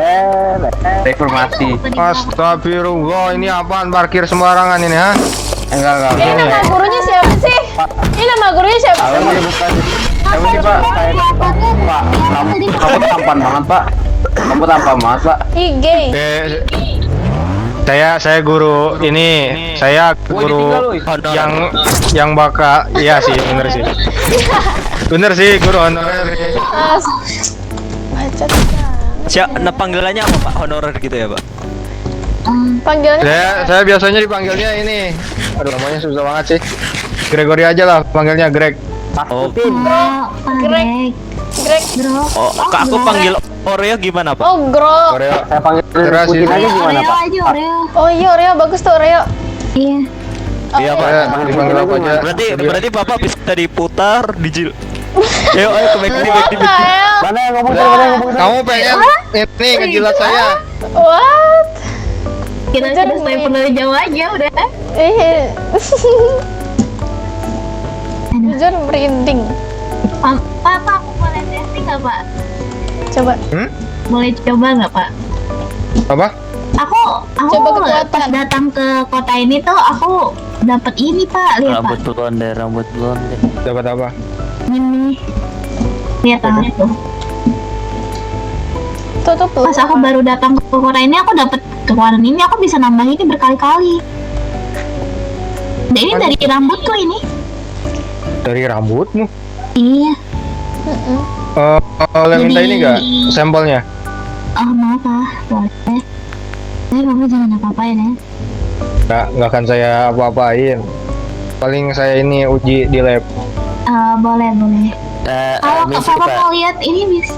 Reformasi. Astagfirullah, ini apaan parkir sembarangan ini ha? Enggak. Ini nama gurunya siapa sih? Ini nama gurunya siapa sih? Siapa sih Pak? Pak, kamu tampan banget Pak. Kamu tampan banget Pak. Ih, gay. Saya guru ini, saya guru yang bakal, iya sih, bener sih. Bener sih, guru honorer. Macet. Nah panggilannya apa Pak? Honorer gitu ya Pak? Panggilannya Saya biasanya dipanggilnya ini. Aduh, namanya susah banget sih. Gregory aja lah, panggilnya Greg. Oh, Greg. oh aku panggil Oreo gimana Pak? Oh, Gro. Oreo. Saya panggil Teras Putin itu. aja gimana Oreo Pak? aja, Oreo. Oh iya, Oreo bagus tuh Oreo. Iya. Iya Pak. Saya dipanggil apa aja. Berarti Bapak bisa diputar, ayo ke McD. Mana yang ngomong tadi? Kamu pengen ini ngejilat saya? What? Kita sniper dari jauh aja udah. Jujur merinding. Pak, aku boleh testing nggak Pak? Coba. Boleh coba nggak Pak? Apa? Aku Coba kekuatan. pas datang ke kota ini tuh aku dapat ini Pak, lihat Pak. Rambut blonde. Dapat apa? Ini. Lihat tangannya tuh. Tutup lu. Pas aku baru datang ke kota ini aku dapat kekuatan ini, aku bisa nambah ini berkali-kali. Dan ini dari rambutku ini. Dari rambutmu? Iya. Boleh minta ini nggak? Sampelnya? Oh mau Pak, boleh. Bapak jangan apa-apain ya. Nggak akan saya apa-apain. Paling saya ini uji di lab. Boleh. Kalau Misi, Papa Pak. mau lihat ini bisa.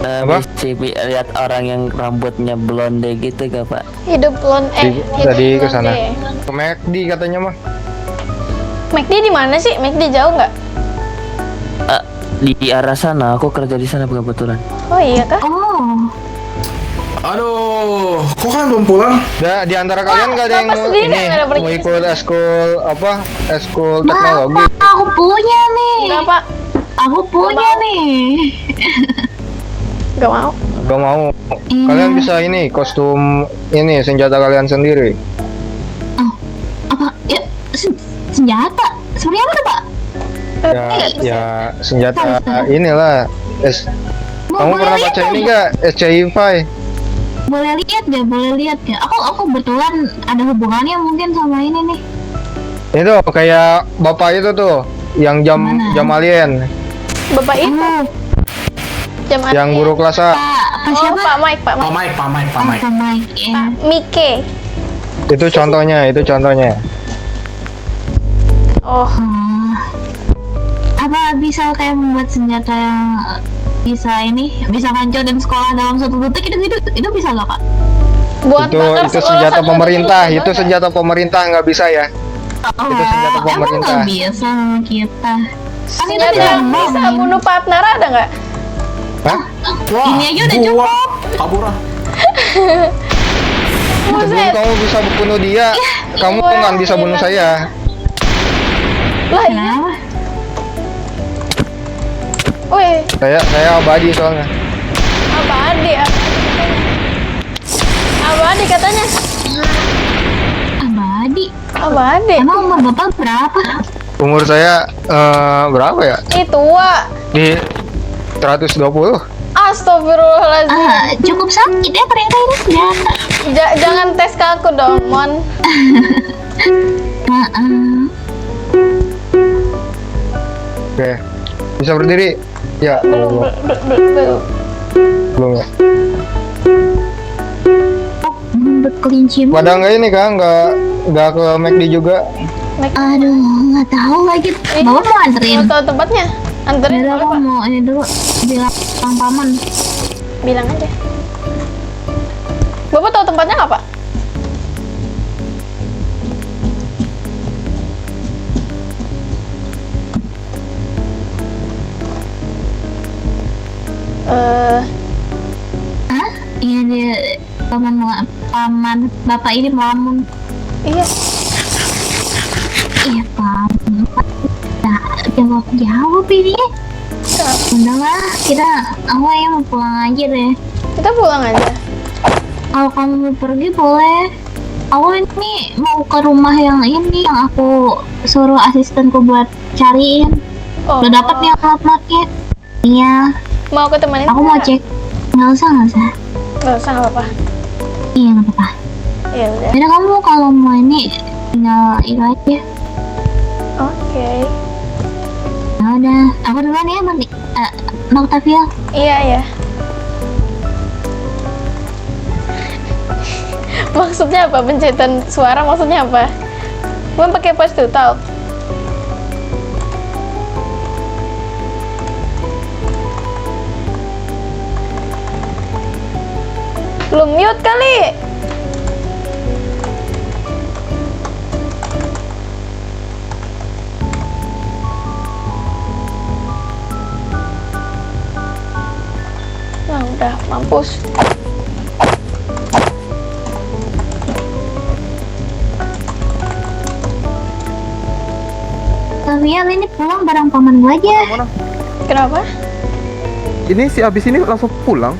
Apa? Lihat orang yang rambutnya blonde gitu gak Pak? Hidup blonde. Tadi hidup ke sana. blonde. Ke McD katanya mah. McD di mana sih? McD jauh nggak? Di arah sana, aku kerja di sana kebetulan. Oh iya kah? Oh. Aduh, kok kan belum pulang? Di antara kalian nggak ada yang Bapak mau sendiri ini yang ada pergi mau ke ikut eskul teknologi? Bapak, aku punya nih. Kenapa? Aku punya nih. Gak mau. Gak mau. Kalian bisa ini kostum ini senjata kalian sendiri. Apa? Ya, senjata. Seperti apa tuh Pak? Ya senjata inilah. Kamu Boleh pernah lihat baca nggak? ini nggak? SCI-5? Boleh lihat ya. Aku kebetulan ada hubungannya mungkin sama ini nih. Itu kayak bapak itu tuh yang jam alien, Bapak itu. Jam yang aneh. guru kelas A. Pak siapa? Pak Mike. Pak Mike. Pak Mike. Ya. Mike. Itu contohnya. Oh. Apa bisa kayak membuat senjata yang bisa hancur dan sekolah dalam 1 detik itu bisa nggak Pak? Buat bakar Itu sekolah senjata satu pemerintah. detik, Itu senjata pemerintah nggak bisa ya. Itu senjata Emang pemerintah. nggak bisa sama kita. Kan itu Senjata tidak yang bisa main. bunuh partner ada nggak? Hah? Ini aja udah cukup. Kabur ah. Sebelum kamu bisa bunuh dia, kamu nggak bisa bunuh saya. Lah iya. Wih, Saya abadi soalnya. abadi katanya. Abadi. Emang umur Bapak berapa? Umur saya berapa ya? Tua. Di 120. Astagfirullahaladzim. Cukup sakit ya ternyata ini senjata. Jangan tes ke aku dong, Mon. Oke. Bisa berdiri? Ya. Belum ya. Kelinci. Pada nggak ini kan? Nggak ke McD juga? Aduh, nggak tahu lagi. Bapak mau anterin? Mau tahu tempatnya? Anterin Yaudah, boleh, aku Pak. mau ini dulu bilang paman. Bilang aja. Bapak tahu tempatnya nggak, Pak? Hah? Iya dia paman Bapak ini melamun. Iya. Iya paman. Nah, jawab ini. Udahlah, aku yang mau pulang aja deh. Kita pulang aja. Kalau kamu mau pergi boleh. Aku ini mau ke rumah yang aku suruh asistenku buat cariin. Udah dapat nih alamatnya. Iya. Mau aku temenin? Aku mau cek. Nggak usah. Nggak usah, nggak apa-apa. Iya nggak apa-apa. Ya udah. Jadi kamu kalau mau ini tinggal itu aja. Oke. Ya udah, aku duluan ya, Bang Octavia. Iya ya. Maksudnya apa pencetan suara? Maksudnya apa? Gue pakai voice to talk. Belum mute kali. Nah, udah mampus. Octavia, ini pulang bareng paman gue aja. Mana? Kenapa? Ini si abis ini langsung pulang.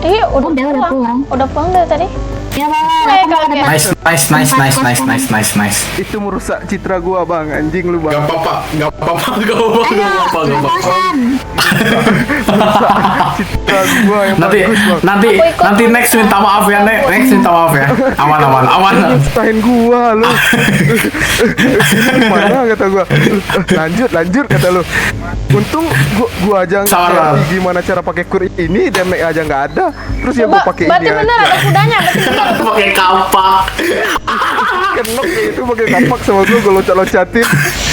Iya, udah pulang. Udah pulang dari tadi. Ya bang, Nice. Itu merusak citra gua bang, anjing lu bang. Gak apa-apa. Citra gua yang Nanti bagus bang. next minta maaf ya, next minta maaf ya. Aman. Nyusahin gua lu. Mana kata gua. Lanjut kata lu. Untung gua aja Sabar. ngerti gimana cara pakai kur ini, damage aja nggak ada. Terus ya gua pakai ini Berarti bener ada kudanya. Pakai kapak. Kenok itu pakai kapak sama gua loncat-loncatin.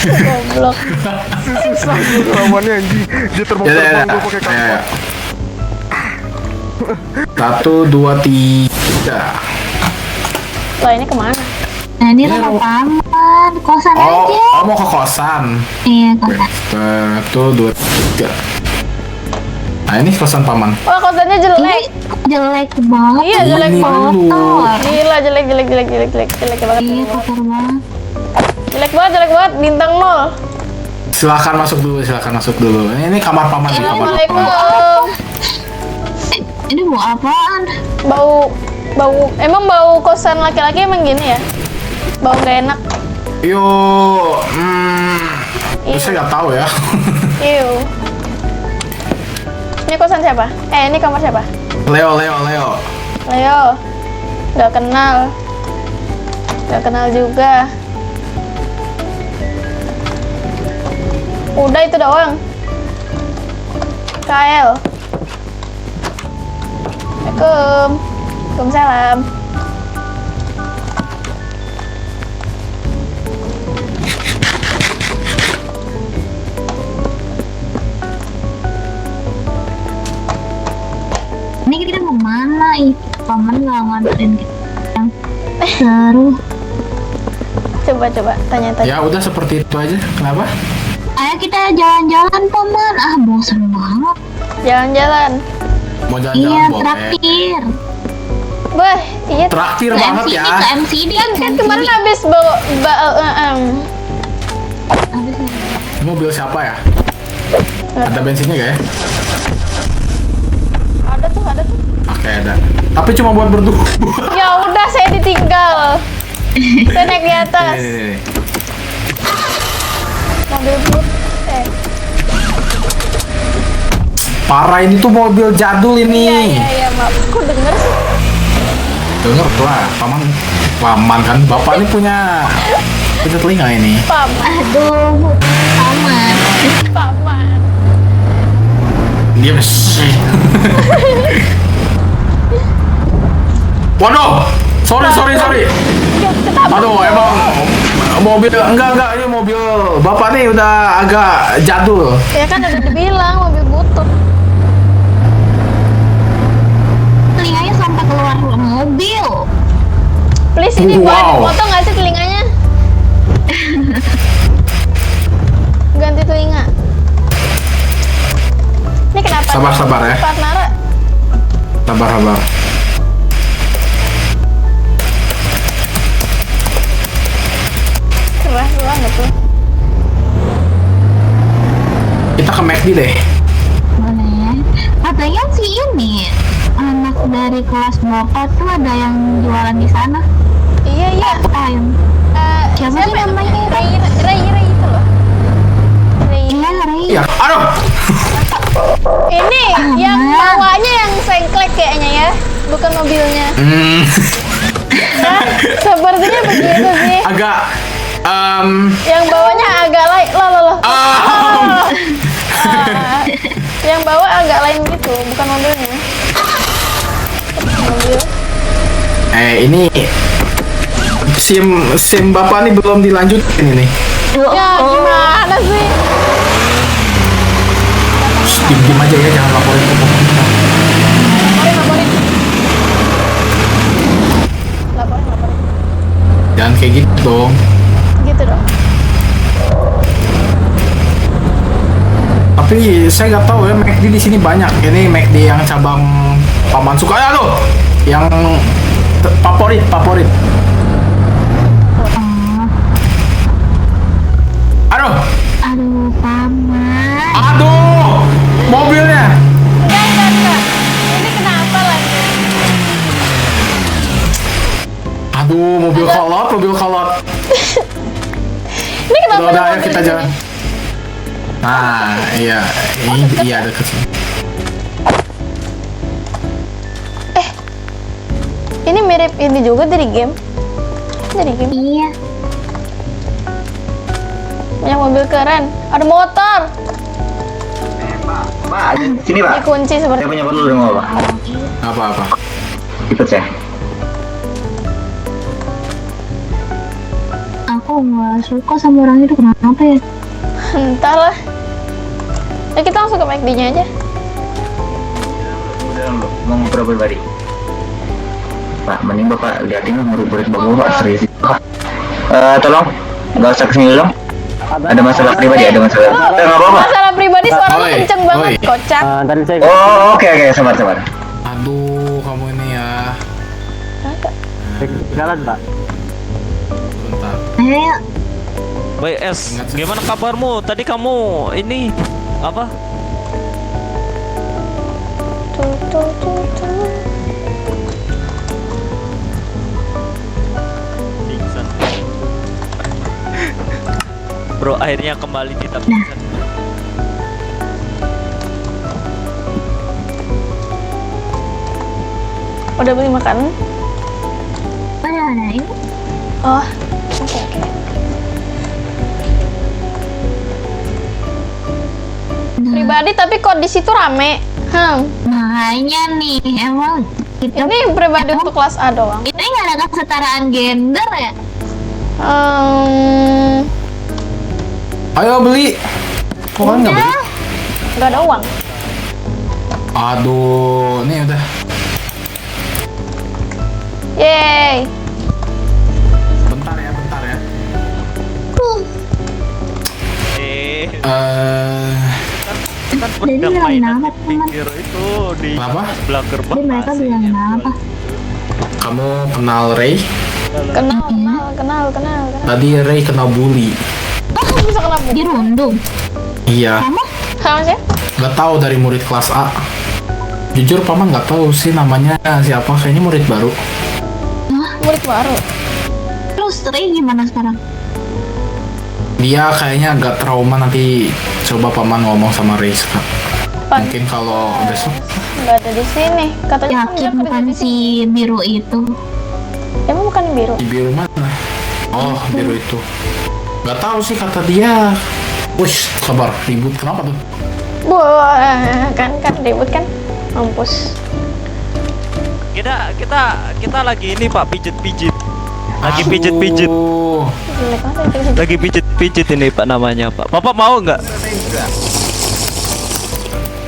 Goblok. Susah gua lawannya anjing. Dia terbang gua pakai kapak. 1, 2, 3. Lah ini kemana? Nah ini rumah paman, kosan Oh, aja. mau ke kosan. Iya kosan. 1, 2, 3. Nah, ini kosan paman. Wah, kosannya jelek. Jelek banget. Iya, jelek Ini banget. dulu. Gila, jelek banget. Iya kotor banget. Jelek banget, bintang 0. Silakan masuk dulu. Ini kamar paman nih, kamar paman. Assalamualaikum. Ini mau apaan? Emang bau kosan laki-laki emang gini ya? Bau gak enak. Saya nggak tahu ya. Iu. Ini kosan siapa? Ini kamar siapa? Leo. Leo. Gak kenal juga. Udah itu doang. Kael. Waalaikumsalam. Ini kita mau mana? Paman nggak nganterin kita. Seru. Coba tanya. Ya udah seperti itu aja. Kenapa? Ayo kita jalan-jalan paman. Bosan banget. Jalan-jalan. Mau Iya jalan-jalan boleh. traktir. Wah, iya. Traktir Ke banget MCD, ya. ke MCD. Kan kemarin habis bawa Ini mobil siapa ya? Ada bensinnya gak ya? ada tuh. Oke, ada. Tapi cuma buat berdua. Ya udah, saya ditinggal. Saya naik di atas. Nih. Mobil but. Parah, ini tuh mobil jadul ini. Iya, maaf. Kok denger sih? Dengar lah, paman kan. Bapak ini punya telinga ini. Aduh, paman. Paman. Diam sih. Waduh, sorry. Aduh, emang mobil enggak ini mobil bapak nih udah agak jadul. Ya kan udah dibilang mobil butut. Telinganya sampai keluar mobil. Please, ini gua Wow. dipotong nggak sih telinganya? Ganti telinga. Ini kenapa? Sabar ya. Partner. Sabar. Keras banget tuh. Kita ke McD deh. Boleh. Katanya sih ini anak dari kelas bapak tuh ada yang jualan di sana. Iya. Ayam. Siapa sih namanya? Ray itu loh. Iya, Ray. Ya, aduh. Ini yang bawanya yang sengklek kayaknya ya, bukan mobilnya. maksudnya begitu sih. Agak Yang bawahnya agak lain. Loh. Yang bawah agak lain gitu, bukan mobilnya. Mobil. ini SIM Bapak nih belum dilanjutin ini. Ya, gimana sih? Diem aja ya, jangan laporin ke pemerintah. Laporin. Jangan kayak gitu dong. Gitu dong. Tapi saya nggak tahu ya, McD di sini banyak. Ini McD yang cabang Paman Sukaya loh, yang favorit. Aduh, Paman. Aduh, mobilnya. Enggak. Ini kenapa lagi? Aduh, mobil kolot. Ini kenapa? Udah, ayo kita jalan. Nah, iya ada kesini. Ini mirip ini juga dari game. Iya. Banyak mobil keren. Ada motor. Pak, sini Pak. Dikunci seperti. Saya punya perlu dengan Pak. Apa? Ikut saya. Aku nggak suka sama orang itu, kenapa ya? Entahlah. Ya kita langsung ke McD-nya aja. Udah dulu, mau ngobrol pribadi. Pak, mending Bapak liatin murid-murid Bapak, Pak. Serius Pak. Tolong, nggak usah kesini dulu. Ada masalah pribadi, ada masalah. Nggak apa-apa. Masalah pribadi suaranya Oi, kenceng banget, oi. kocak. Tadi saya Oh, oke, sabar. Aduh, kamu ini ya. jalan, Pak. Bentar. Ayo. Baik Es, gimana kabarmu? Tadi kamu ini apa? Tuh. Pingsan. Bro, akhirnya kembali kita pingsan. Udah beli makanan? Ada ini. Oh, oke. Pribadi tapi kok di situ rame? Makanya nih, emang kita Ini pribadi untuk kelas A doang. ini nggak ada kesetaraan gender ya? Ayo beli. Kok kan nggak beli? Gak ada uang. Aduh, nih udah. Yeay. Bentar ya. Kan Jadi pegang bilang mainan apa, di pinggir itu di Kenapa? sebelah gerbang. Jadi mereka bilang apa? Kamu kenal Ray? Kenal. Tadi Ray kena bully. Oh, bisa kena buku. Dirundung. Iya. Sama sih? Nggak tahu dari murid kelas A. Jujur Paman nggak tahu sih namanya siapa. Kayaknya murid baru. Murid baru. Terus Ray gimana sekarang? Dia kayaknya agak trauma, nanti coba Paman ngomong sama Ray. Mungkin kalau besok. Nggak ada di sini. Katanya Yakin bukan si biru itu? Emang bukan biru? Di biru mana? Oh, biru itu. Nggak tahu sih kata dia. Wush, sabar, ribut kenapa tuh? Wah, kan ribut kan? Mampus. Kita lagi ini Pak pijit-pijit. Lagi pijit-pijit. Jelek banget itu. Lagi pijit-pijit ini Pak namanya Pak. Bapak mau nggak?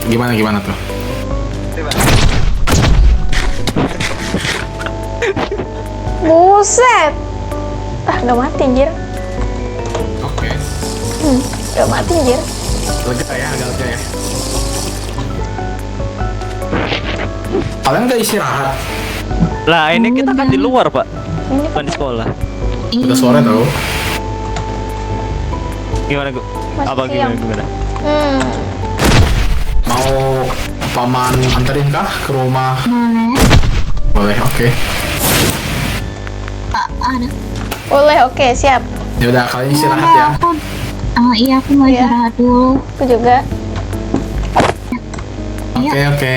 Gimana tuh? Buset. Udah mati anjir. Oke. Udah mati anjir. Lega ya, agak lega ya. Kalian nggak istirahat? Lah ini kita kan di luar Pak, Ini bukan di sekolah. Udah sore tau. Gimana gue? Masih Apa siang. gimana? Mau Paman anterin kah ke rumah? Boleh. Boleh, oke. Ada. Boleh, oke, siap. Ya udah, kalian istirahat ya. Iya, aku mau Iya. istirahat dulu. Aku juga. Oke.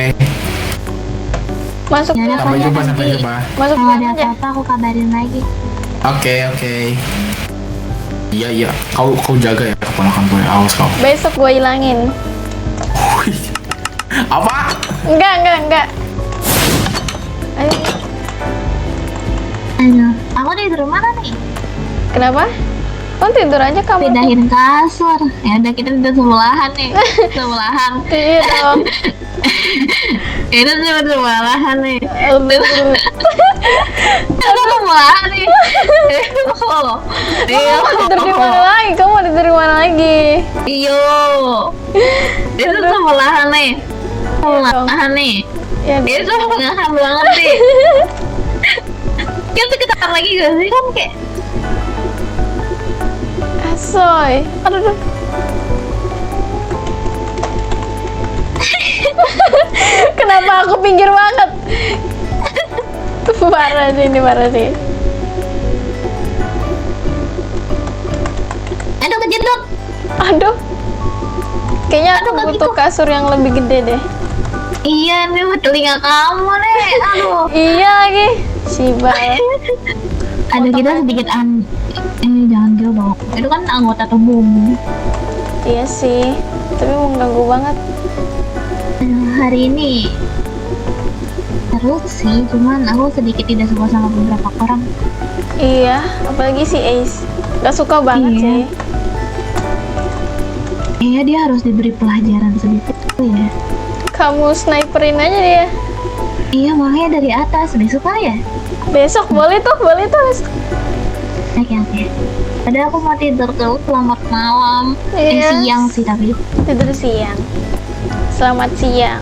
Masuk Ya udah, dulu. Sampai jumpa. Masuk Kalau dulu ada aja. apa-apa aku kabarin lagi. Oke. Iya. Kau jaga ya keponakan gue. Awas kau. Besok gue hilangin. Apa? Enggak. Ayo. Aduh, aku tidur mana nih? Kenapa? Kamu tidur aja kamu. Pindahin kasur. Ya udah kita tidur sebelahan nih. Sebelahan. Iya dong. Kita tidur sebelahan nih. Kita sebelahan nih. Kamu tidur di mana lagi? Kamu mau tidur di mana lagi? Iyo. Itu sebelahan nih. Sebelahan nih. Ya, Itu sebelahan banget nih. Kita ketar lagi gak sih kan kayak Asoy. Aduh. Kenapa aku pinggir banget? Parah sih. aduh kejedot. Aduh. Kayaknya aku butuh kasur yang lebih gede deh. Iya nih buat telinga kamu nih. Aduh. Iya lagi. Sibal. Ada kita sedikit ini jangan gitu dong. Itu kan anggota tubuhmu. Iya sih. Tapi mengganggu banget. Hari ini terus sih, cuman aku sedikit tidak suka sama beberapa orang. Iya, apalagi si Ace. Gak suka banget Iya. sih. Iya dia harus diberi pelajaran sedikit ya. Kamu sniperin aja dia. Iya makanya dari atas besok lah ya. Besok boleh tuh. Oke. Padahal aku mau tidur tuh. Selamat malam. Iya. Siang sih tapi. Tidur siang. Selamat siang.